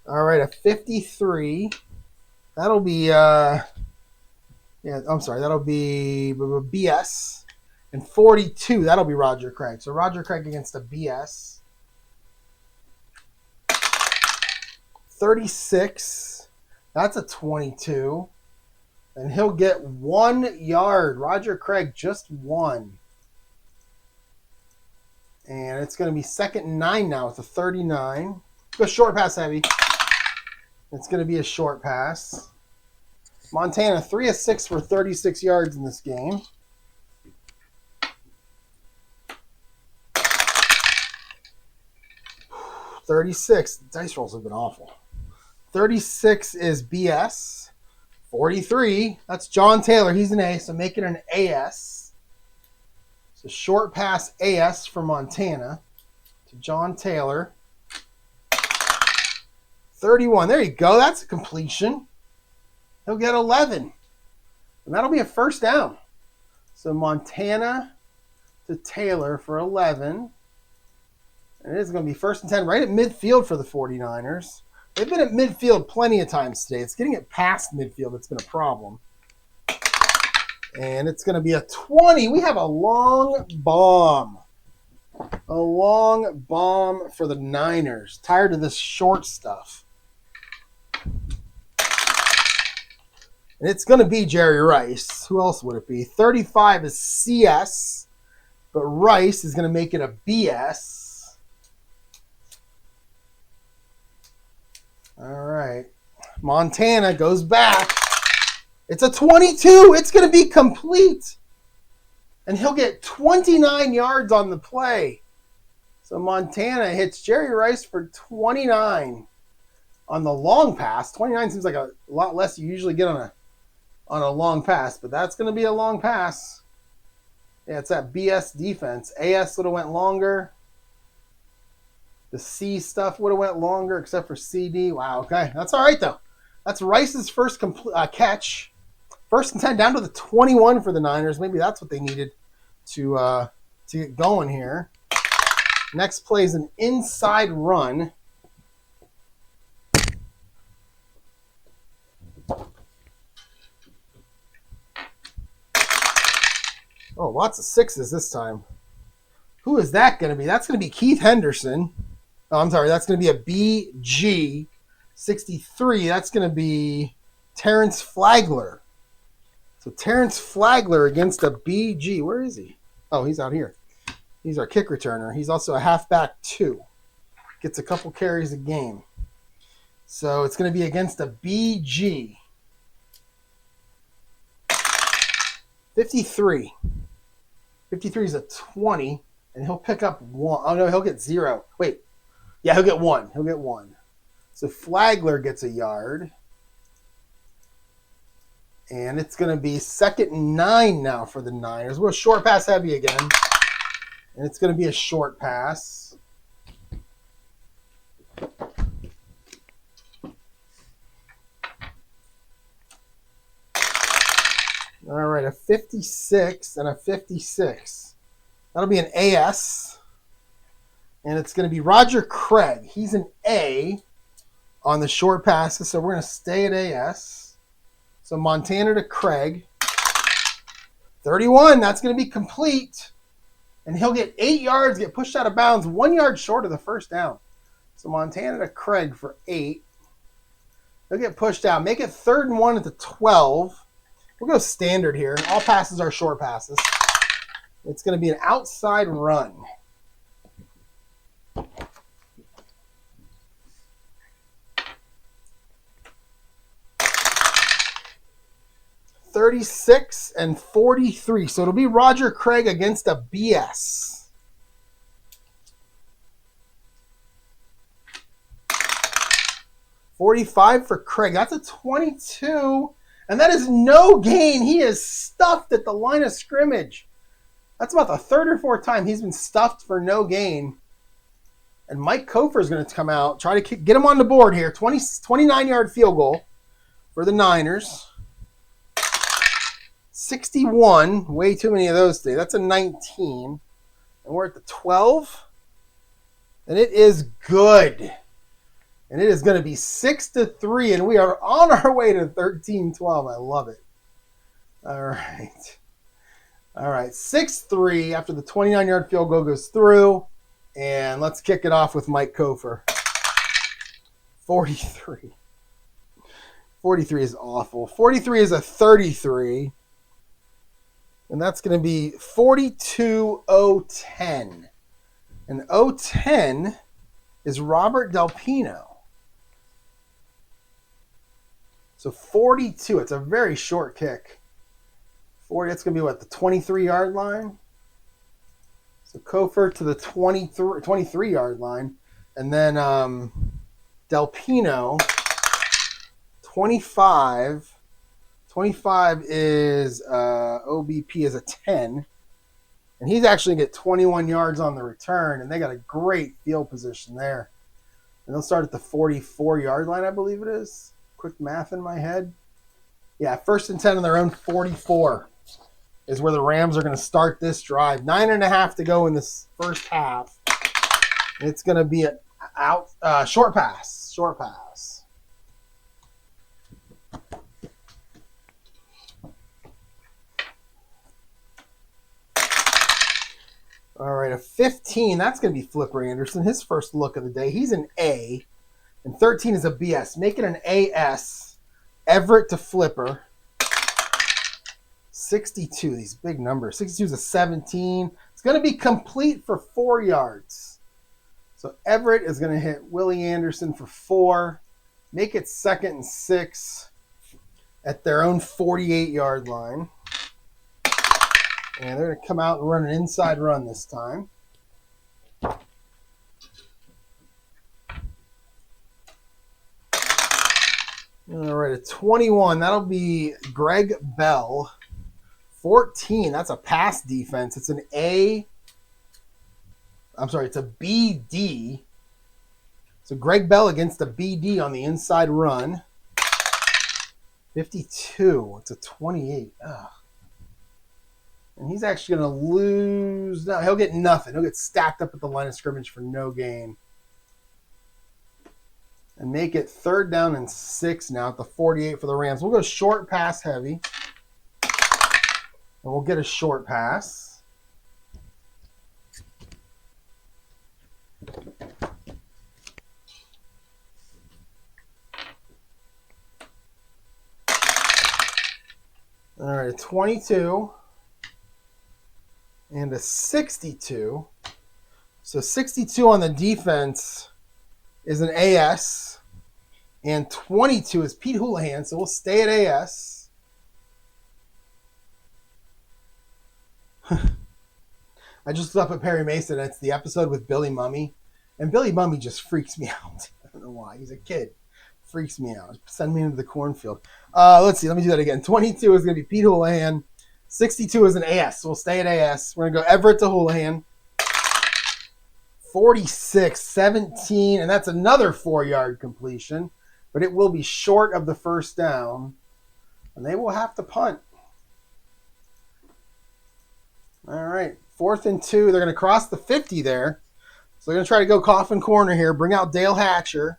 All right, a 53. That'll be, that'll be BS. And 42, that'll be Roger Craig. So Roger Craig against a BS. 36, that's a 22. And he'll get 1 yard. Roger Craig, just 1. And it's going to be 2nd and 9 now with a 39. Go short pass heavy. It's going to be a short pass. Montana, 3 of 6 for 36 yards in this game. $36. Dice rolls have been awful. 36 is BS. 43. That's John Taylor. He's an A, so make it an AS. So short pass AS for Montana to John Taylor. 31. There you go. That's a completion. He'll get 11. And that'll be a first down. So Montana to Taylor for 11. And it is going to be 1st and 10 right at midfield for the 49ers. They've been at midfield plenty of times today. It's getting it past midfield that's been a problem. And it's going to be a 20. We have a long bomb. A long bomb for the Niners. Tired of this short stuff. And it's going to be Jerry Rice. Who else would it be? 35 is CS, but Rice is going to make it a BS. All right. Montana goes back. It's a 22. It's going to be complete. And he'll get 29 yards on the play. So Montana hits Jerry Rice for 29 on the long pass. 29 seems like a lot less you usually get on a long pass, but that's going to be a long pass. Yeah, it's that BS defense. AS would have went longer. The C stuff would have went longer, except for CD. Wow, okay. That's all right, though. That's Rice's first catch. First and 10 down to the 21 for the Niners. Maybe that's what they needed to get going here. Next play is an inside run. Oh, lots of sixes this time. Who is that going to be? That's going to be Keith Henderson. Oh, I'm sorry. That's going to be a BG 63. That's going to be Terrence Flagler. So Terrence Flagler against a BG. Where is he? Oh, he's out here. He's our kick returner. He's also a halfback 2. Gets a couple carries a game. So it's going to be against a BG. 53. 53 is a 20, and he'll pick up 1. Oh, no, he'll get 0. Wait. Yeah, he'll get 1. He'll get 1. So Flagler gets a yard. And it's going to be 2nd and 9 now for the Niners. We're short pass heavy again. And it's going to be a short pass. All right, a 56 and a 56. That'll be an AS. And it's going to be Roger Craig. He's an A on the short passes, so we're going to stay at AS. So Montana to Craig. 31, that's going to be complete. And he'll get 8 yards, get pushed out of bounds, 1 yard short of the first down. So Montana to Craig for 8. He'll get pushed out. Make it 3rd and 1 at the 12. We'll go standard here. All passes are short passes. It's going to be an outside run. $36 and $43. So it'll be Roger Craig against a BS. $45 for Craig. That's a 22. And that is no gain. He is stuffed at the line of scrimmage. That's about the 3rd or 4th time he's been stuffed for no gain. And Mike Kofer is going to come out, try to get him on the board here. 29-yard field goal for the Niners. 61. Way too many of those today. That's a 19. And we're at the 12. And it is good. And it is going to be 6-3, and we are on our way to 13-12. I love it. All right. All right, 6-3 after the 29-yard field goal goes through. And let's kick it off with Mike Kofer. 43. 43 is awful. 43 is a 33. And that's going to be 42-010. And 010 is Robert Del Pino. So 42, it's a very short kick. 40, it's going to be what, the 23-yard line? So Kofer to the 23-yard line. And then Del Pino, 25. 25 is OBP is a 10. And he's actually going to get 21 yards on the return. And they got a great field position there. And they'll start at the 44-yard line, I believe it is. Quick math in my head. Yeah, 1st and 10 on their own 44 is where the Rams are going to start this drive. 9.5 to go in this first half. It's going to be an short pass. Short pass. All right, a 15. That's going to be Flipper Anderson. His first look of the day. He's an A. And 13 is a BS. Make it an AS. Everett to Flipper. 62. These big numbers. 62 is a 17. It's going to be complete for 4 yards. So Everett is going to hit Willie Anderson for 4. Make it 2nd and 6 at their own 48-yard line. And they're going to come out and run an inside run this time. All right, a 21. That'll be Greg Bell. 14. That's a pass defense. It's an A. I'm sorry, it's a BD. So Greg Bell against a BD on the inside run. 52. It's a 28. Ugh. And he's actually going to lose. No, he'll get nothing. He'll get stacked up at the line of scrimmage for no gain. And make it 3rd down and 6 now at the 48 for the Rams. We'll go short pass heavy. And we'll get a short pass. All right, a 22 and a 62. So 62 on the defense is an AS, and 22 is Pete Houlihan, so we'll stay at AS. I just looked up at Perry Mason, and it's the episode with Billy Mummy, and Billy Mummy just freaks me out. I don't know why. He's a kid. Freaks me out. Send me into the cornfield. Let's see. Let me do that again. 22 is going to be Pete Houlihan. 62 is an AS, so we'll stay at AS. We're going to go Everett to Houlihan. 46, 17, and that's another 4-yard completion, but it will be short of the 1st down, and they will have to punt. All right, 4th and 2. They're going to cross the 50 there, so they're going to try to go coffin corner here, bring out Dale Hatcher.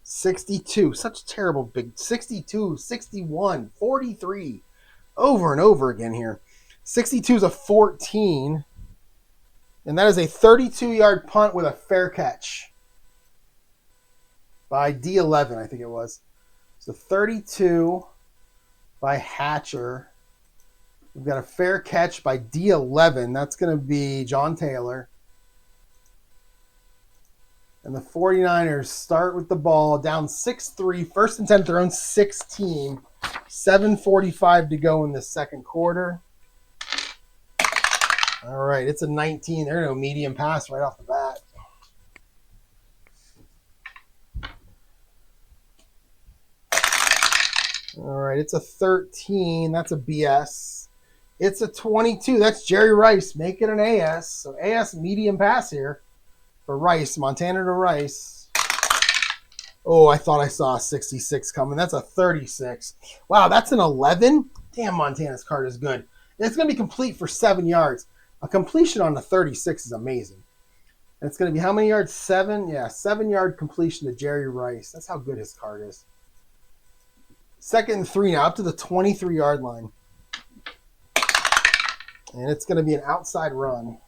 62, such terrible big, 62, 61, 43, over and over again here. 62 is a 14. And that is a 32-yard punt with a fair catch by D11, I think it was. So 32 by Hatcher. We've got a fair catch by D11. That's going to be John Taylor. And the 49ers start with the ball down 6-3. 1st and 10 at their own 16. 7:45 to go in the 2nd quarter. All right, it's a 19. They're going to go medium pass right off the bat. All right, it's a 13. That's a BS. It's a 22. That's Jerry Rice. Make it an AS. So AS medium pass here for Rice. Montana to Rice. Oh, I thought I saw a 66 coming. That's a 36. Wow, that's an 11? Damn, Montana's card is good. And it's going to be complete for 7 yards. A completion on the 36 is amazing. And it's going to be how many yards? 7? Yeah, 7-yard completion to Jerry Rice. That's how good his card is. 2nd and 3 now, up to the 23-yard line. And it's going to be an outside run.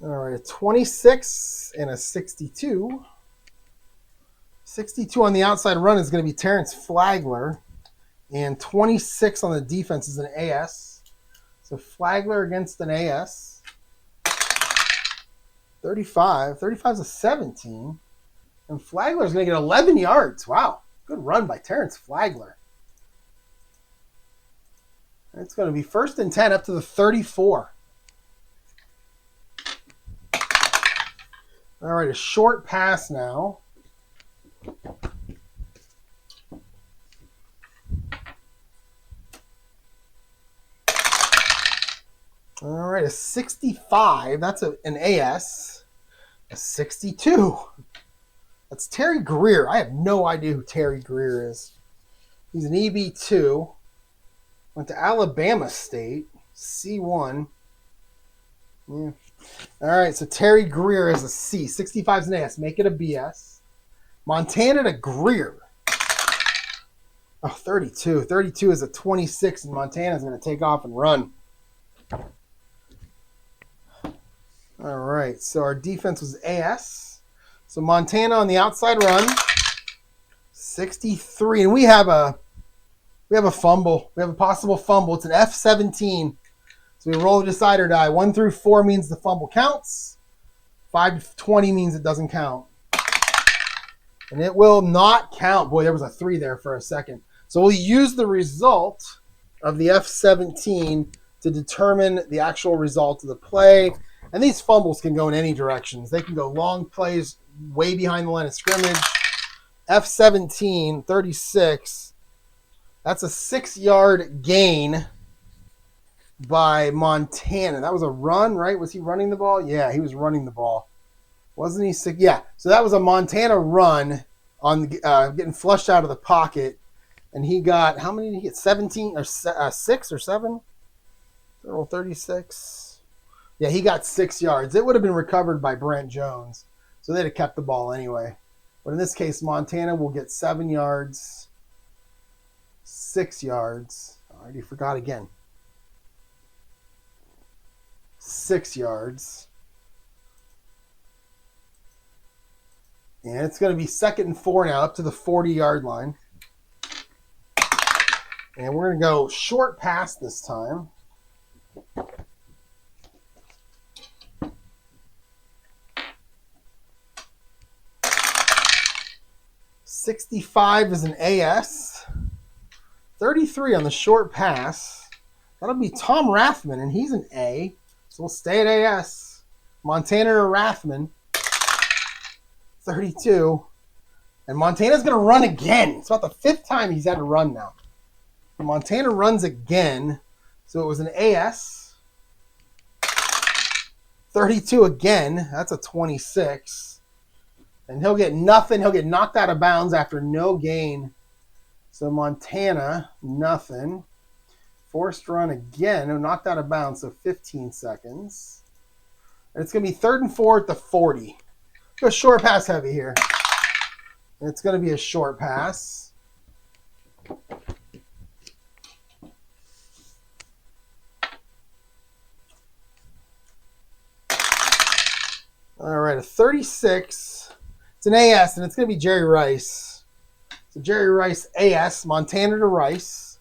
All right, a 26 and a 62. 62 on the outside run is going to be Terrence Flagler. And 26 on the defense is an AS. So Flagler against an AS. 35. 35 is a 17. And Flagler is going to get 11 yards. Wow. Good run by Terrence Flagler. It's going to be 1st and 10 up to the 34. All right, a short pass now. All right, a 65. That's an AS. A 62. That's Terry Greer. I have no idea who Terry Greer is. He's an EB2. Went to Alabama State. C1. Yeah. All right, so Terry Greer is a C. 65 is an AS. Make it a BS. Montana to Greer. Oh, 32. 32 is a 26, and Montana's going to take off and run. All right, so our defense was AS. So Montana on the outside run, 63, and we have a fumble. We have a possible fumble. It's an F17. So we roll the decider die. 1 through 4 means the fumble counts. 5 to 20 means it doesn't count. And it will not count. Boy, there was a 3 there for a second. So we'll use the result of the F17 to determine the actual result of the play. And these fumbles can go in any directions. They can go long plays way behind the line of scrimmage. F17, 36. That's a 6-yard gain by Montana. That was a run, right? Was he running the ball? Yeah, he was running the ball. Wasn't he sick? Yeah. So that was a Montana run on getting flushed out of the pocket. And he got, how many did he get? 17 or 6 or 7? 36. Yeah, he got 6 yards. It would have been recovered by Brent Jones. So they'd have kept the ball anyway. But in this case, Montana will get 7 yards, 6 yards. I already forgot again. 6 yards. And it's going to be 2nd and 4 now, up to the 40-yard line. And we're going to go short pass this time. $65 is an AS. 33 on the short pass. That'll be Tom Rathman, and he's an A. So we'll stay at AS. Montana or Rathman. 32. And Montana's going to run again. It's about the 5th time he's had to run now. And Montana runs again. So it was an AS. 32 again. That's a 26. And he'll get nothing. He'll get knocked out of bounds after no gain. So Montana, nothing. Forced run again. Knocked out of bounds, so 15 seconds. And it's going to be 3rd and 4 at the 40. Go short pass heavy here. And it's going to be a short pass. All right, a 36. It's an AS, and it's going to be Jerry Rice. So Jerry Rice, AS, Montana to Rice.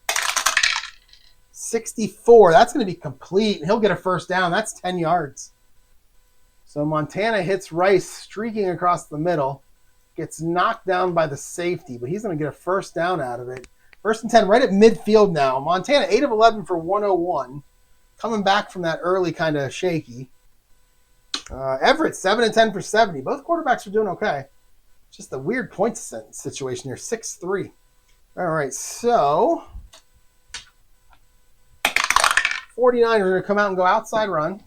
64. That's going to be complete. He'll get a first down. That's 10 yards. So Montana hits Rice streaking across the middle. Gets knocked down by the safety, but he's going to get a first down out of it. 1st and 10, right at midfield now. Montana, 8 of 11 for 101. Coming back from that early kind of shaky. Everett, 7 and 10 for 70. Both quarterbacks are doing okay. Just a weird point situation here. 6-3. All right, so 49 are going to come out and go outside run.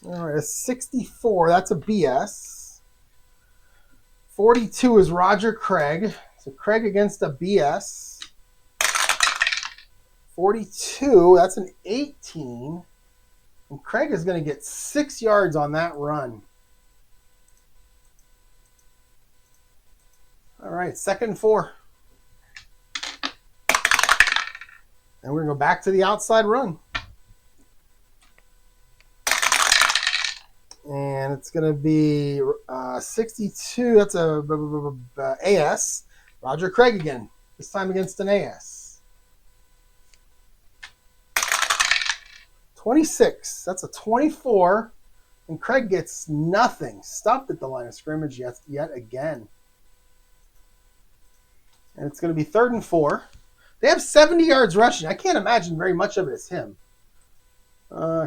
All right, a 64. That's a BS. 42 is Roger Craig. So Craig against a BS. 42, that's an 18. And Craig is going to get 6 yards on that run. All right, 2nd and 4. And we're going to go back to the outside run. And it's going to be 62. That's a AS. Roger Craig again. This time against an AS. 26. That's a 24. And Craig gets nothing. Stuffed at the line of scrimmage yet again. And it's going to be 3rd and 4. They have 70 yards rushing. I can't imagine very much of it is him.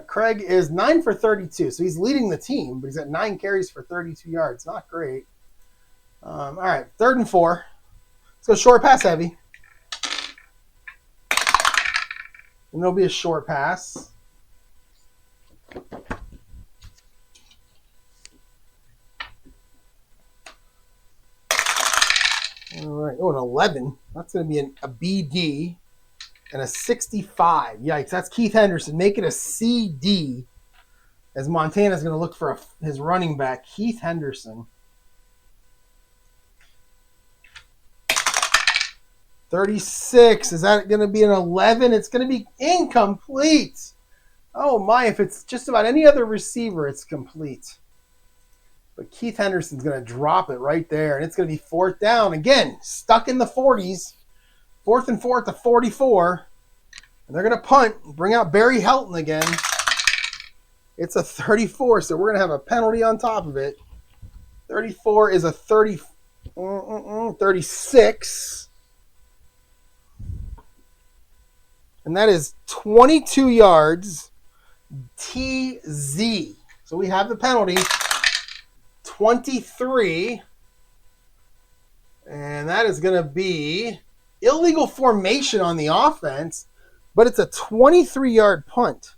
Craig is 9 for 32. So he's leading the team, but he's got 9 carries for 32 yards. Not great. All right, 3rd and 4. Let's go short pass heavy. And there'll be a short pass. All right. Oh, an 11. That's going to be a BD and a 65. Yikes. That's Keith Henderson. Make it a CD. as Montana's going to look for his running back, Keith Henderson. 36. Is that going to be an 11? It's going to be incomplete. Oh my, if it's just about any other receiver, it's complete. But Keith Henderson's going to drop it right there, and it's going to be 4th down. Again, stuck in the 40s. 4th and 4 at the 44. And they're going to punt, bring out Barry Helton again. It's a 34, so we're going to have a penalty on top of it. 34 is a 36. And that is 22 yards TZ. So we have the penalty. 23. And that is going to be illegal formation on the offense. But it's a 23-yard punt.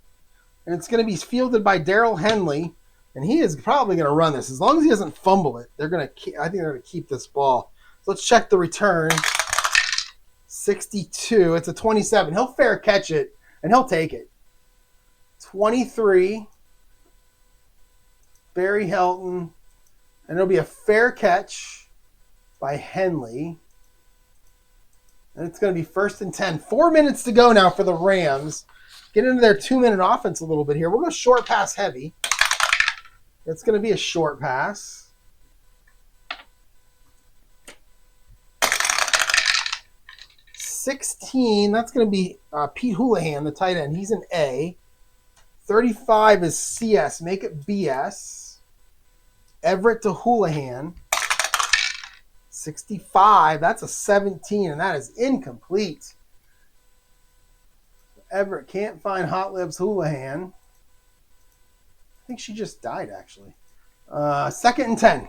And it's going to be fielded by Darrell Henley. And he is probably going to run this. As long as he doesn't fumble it, I think they're going to keep this ball. So let's check the return. 62. It's a 27. He'll fair catch it, and he'll take it. 23. Barry Helton. And it'll be a fair catch by Henley. And it's going to be 1st and 10. 4 minutes to go now for the Rams. Get into their 2-minute offense a little bit here. We'll go short pass heavy. It's going to be a short pass. $16. That's going to be Pete Houlihan, the tight end. He's an A. 35 is CS. Make it BS. Everett to Houlihan. 65. That's a 17, and that is incomplete. Everett can't find Hot Lips Houlihan. I think she just died, actually. 2nd and 10.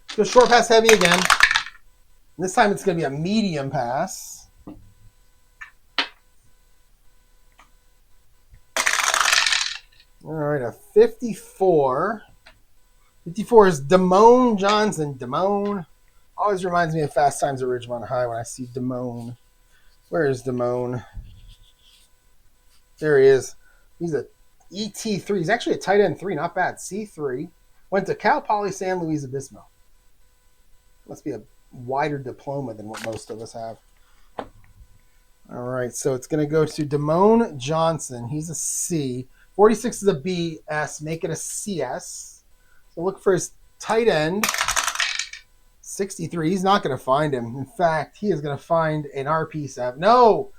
Let's go short pass heavy again. This time it's going to be a medium pass. All right, a 54. 54 is Damone Johnson. Damone. Always reminds me of Fast Times at Ridgemont High when I see Damone. Where is Damone? There he is. He's a ET3. He's actually a tight end 3. Not bad. C3. Went to Cal Poly San Luis Obispo. Must be a wider diploma than what most of us have. All right, so it's going to go to Damone Johnson. He's a C. 46 is a BS. Make it a CS. So look for his tight end. 63. He's not going to find him. In fact, he is going to find an RP7. No,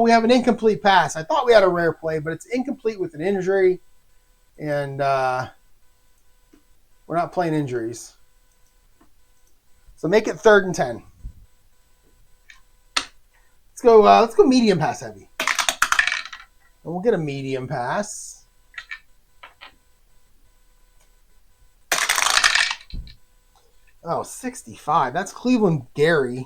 we have an incomplete pass. I thought we had a rare play, but it's incomplete with an injury. And we're not playing injuries. So make it 3rd and 10. Let's go medium pass heavy. And we'll get a medium pass. Oh, 65. That's Cleveland Gary.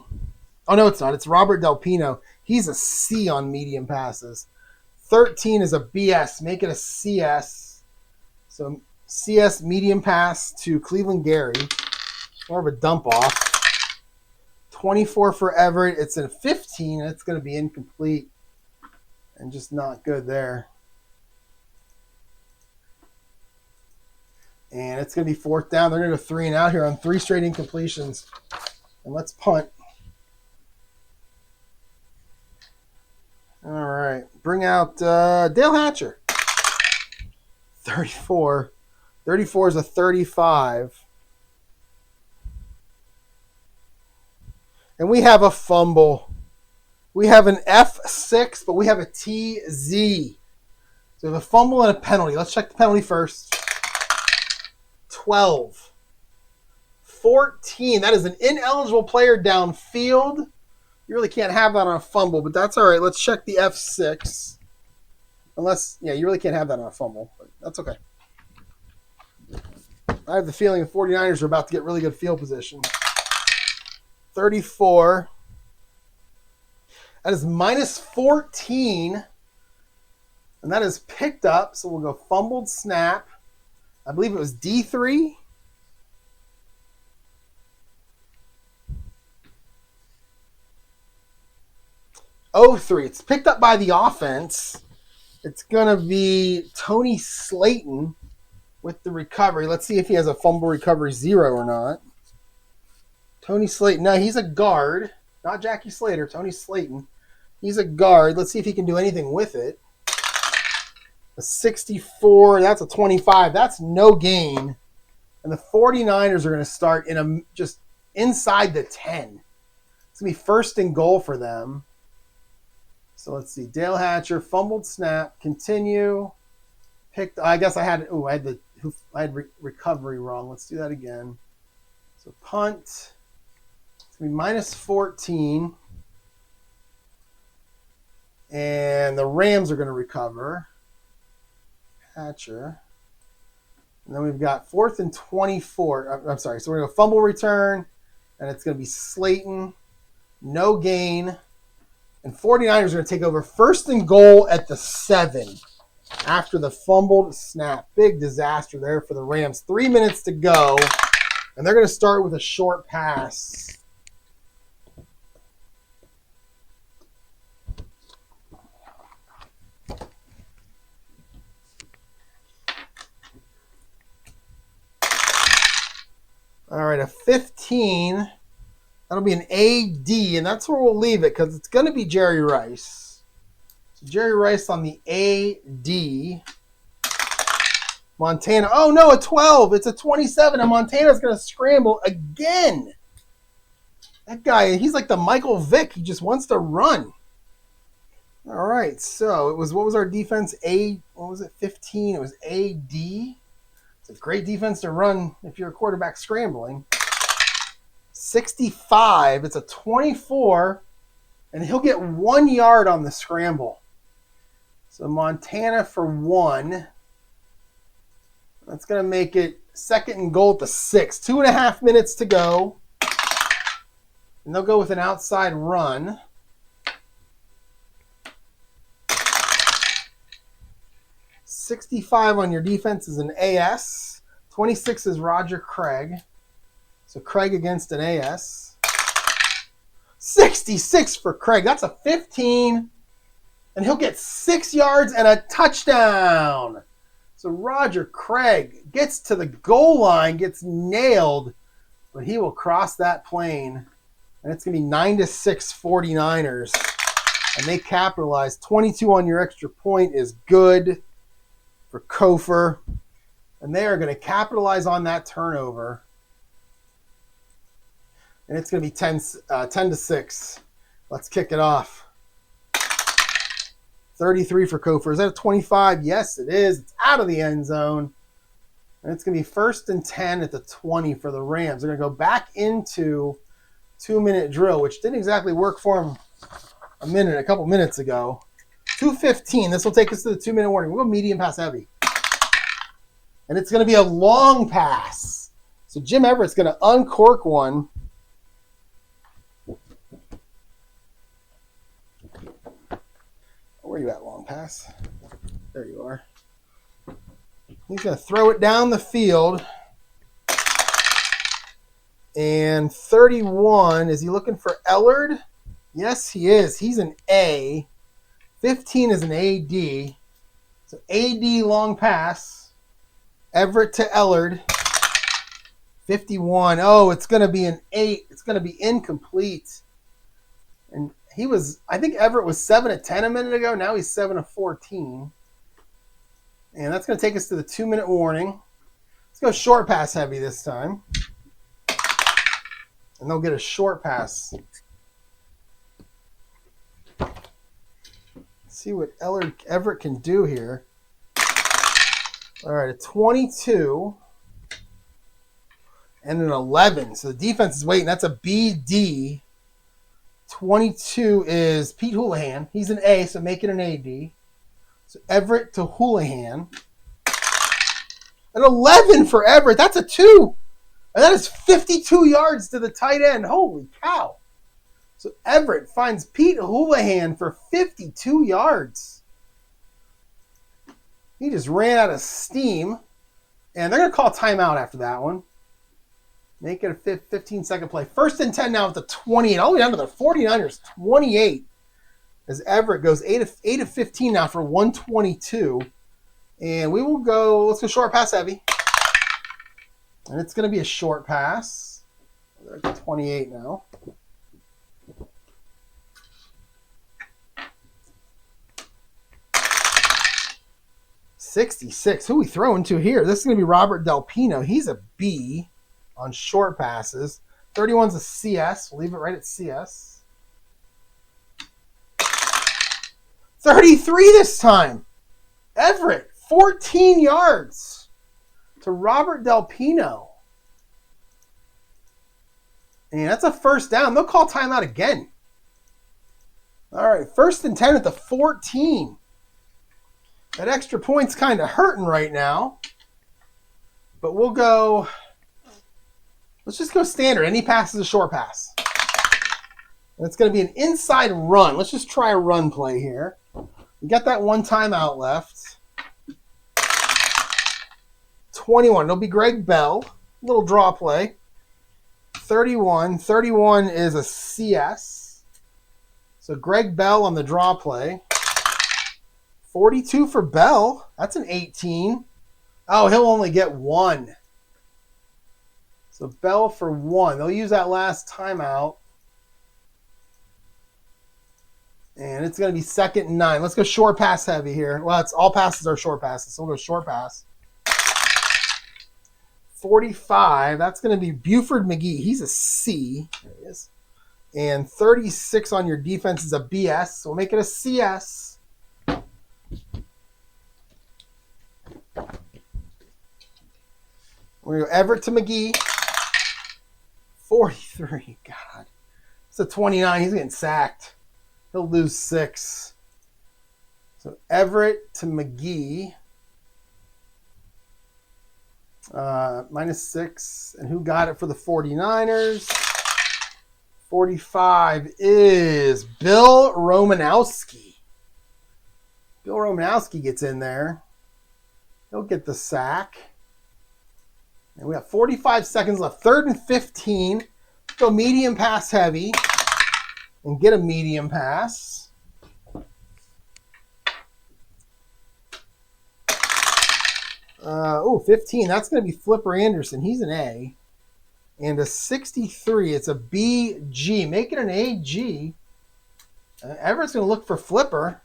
Oh, no, it's not. It's Robert Del Pino. He's a C on medium passes. 13 is a BS. Make it a CS. So CS medium pass to Cleveland Gary. More of a dump off. 24 for Everett. It's a 15, and it's going to be incomplete. And just not good there. And it's going to be 4th down. They're going to go 3 and out here on 3 straight incompletions. And let's punt. All right. Bring out Dale Hatcher. 34. 34 is a 35. And we have a fumble. We have an F6, but we have a TZ. So we have a fumble and a penalty. Let's check the penalty first. 12. 14. That is an ineligible player downfield. You really can't have that on a fumble, but that's all right. Let's check the F6. Unless, yeah, you really can't have that on a fumble, but that's okay. I have the feeling the 49ers are about to get really good field position. 34. That is minus 14. And that is picked up. So we'll go fumbled snap. I believe it was D3. Oh, 03. It's picked up by the offense. It's going to be Tony Slayton with the recovery. Let's see if he has a fumble recovery 0 or not. Tony Slayton. No, he's a guard. Not Jackie Slater. Tony Slayton. He's a guard. Let's see if he can do anything with it. A 64. That's a 25. That's no gain. And the 49ers are going to start just inside the 10. It's going to be first and goal for them. So let's see. Dale Hatcher, fumbled snap, continue. Picked. I guess I had recovery wrong. Let's do that again. So punt. It's going to be minus 14. And the Rams are going to recover. Hatcher. And then we've got 4th and 24. I'm sorry. So we're going to fumble return. And it's going to be Slayton. No gain. And 49ers are going to take over first and goal at the 7 after the fumbled snap. Big disaster there for the Rams. 3 minutes to go. And they're going to start with a short pass. All right, a 15. That'll be an AD, and that's where we'll leave it because it's going to be Jerry Rice. So Jerry Rice on the AD. Montana. Oh, no, a 12. It's a 27, and Montana's going to scramble again. That guy, he's like the Michael Vick. He just wants to run. All right, so what was our defense? What was it, 15? It was AD. It's a great defense to run if you're a quarterback scrambling. 65. It's a 24. And he'll get 1 yard on the scramble. So Montana for 1. That's going to make it second and goal at the 6. 2.5 minutes to go. And they'll go with an outside run. $65 on your defense is an AS. 26 is Roger Craig. So Craig against an AS. 66 for Craig. That's a 15. And he'll get 6 yards and a touchdown. So Roger Craig gets to the goal line, gets nailed, but he will cross that plane. And it's going to be 9-6 49ers. And they capitalize. 22 on your extra point is good for Kofor. And they are going to capitalize on that turnover. And it's going to be 10-6. Let's kick it off. 33 for Kofor. Is that a 25? Yes, it is. It's out of the end zone. And it's going to be 1st and 10 at the 20 for the Rams. They're going to go back into 2-minute drill, which didn't exactly work for them a couple minutes ago. 2:15. This will take us to the 2-minute warning. We'll go medium pass heavy. And it's going to be a long pass. So Jim Everett's going to uncork one. Where are you at, long pass? There you are. He's going to throw it down the field. And 31, is he looking for Ellard? Yes, he is. He's an A. 15 is an AD. So AD long pass. Everett to Ellard. 51. Oh, it's going to be an 8. It's going to be incomplete. And I think Everett was 7 of 10 a minute ago. Now he's 7 of 14. And that's going to take us to the 2-minute warning. Let's go short pass heavy this time. And they'll get a short pass. Let's see what Everett can do here. All right, a 22 and an 11. So the defense is waiting. That's a BD. 22 is Pete Houlihan. He's an A, so make it an AD. So Everett to Houlihan. An 11 for Everett. That's a 2. And that is 52 yards to the tight end. Holy cow. So Everett finds Pete Houlihan for 52 yards. He just ran out of steam. And they're going to call timeout after that one. Make it a 15-second play. 1st and 10 now at the 28. All the way down to the 49ers, 28. as Everett goes 8 of 15 now for 122. And we will go, let's go short pass heavy. And it's going to be a short pass. They're at 28 now. $66. Who are we throwing to here? This is going to be Robert Del Pino. He's a B on short passes. 31's a CS. We'll leave it right at CS. 33 this time. Everett, 14 yards to Robert Del Pino. And that's a first down. They'll call timeout again. All right, 1st and 10 at the 14. That extra point's kind of hurting right now. But we'll go, let's just go standard. Any pass is a short pass. And it's going to be an inside run. Let's just try a run play here. We got that one timeout left. 21. It'll be Greg Bell. Little draw play. 31. 31 is a CS. So Greg Bell on the draw play. 42 for Bell. That's an 18. Oh, he'll only get 1. So Bell for 1. They'll use that last timeout. And it's going to be 2nd and 9. Let's go short pass heavy here. Well, it's all passes are short passes. So we'll go short pass. 45. That's going to be Buford McGee. He's a C. There he is. And 36 on your defense is a BS. So we'll make it a CS. We're going to go Everett to McGee. 43. God. It's a 29. He's getting sacked. He'll lose 6. So Everett to McGee. -6. And who got it for the 49ers? 45 is Bill Romanowski. Bill Romanowski gets in there. He'll get the sack. And we have 45 seconds left. 3rd and 15. Go medium pass heavy. And get a medium pass. 15. That's going to be Flipper Anderson. He's an A. And a 63. It's a BG. Make it an AG. Everett's going to look for Flipper.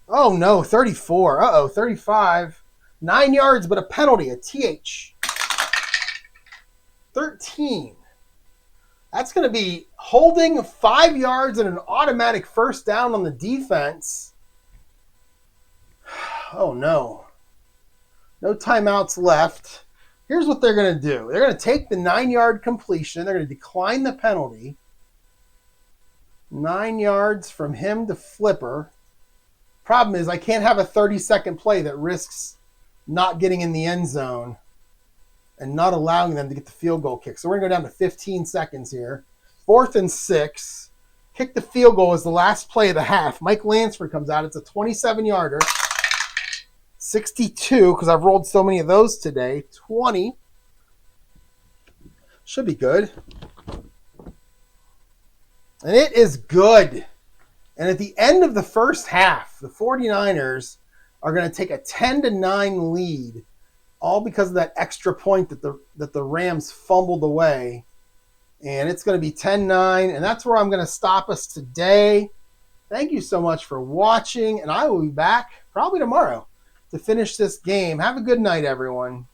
Oh, no. 34. Uh-oh. 35. 9 yards, but a penalty. A TH. 13. That's going to be holding 5 yards and an automatic first down on the defense. Oh, no. No timeouts left. Here's what they're going to do. They're going to take the 9-yard completion. They're going to decline the penalty. 9 yards from him to Flipper. Problem is I can't have a 30-second play that risks not getting in the end zone and not allowing them to get the field goal kick. So we're going to go down to 15 seconds here. 4th and 6. Kick the field goal is the last play of the half. Mike Lansford comes out. It's a 27-yarder. 62, because I've rolled so many of those today. 20. Should be good. And it is good. And at the end of the first half, the 49ers are going to take a 10-9 lead, all because of that extra point that the Rams fumbled away. And it's going to be 10-9, and that's where I'm going to stop us today. Thank you so much for watching, and I will be back probably tomorrow to finish this game. Have a good night, everyone.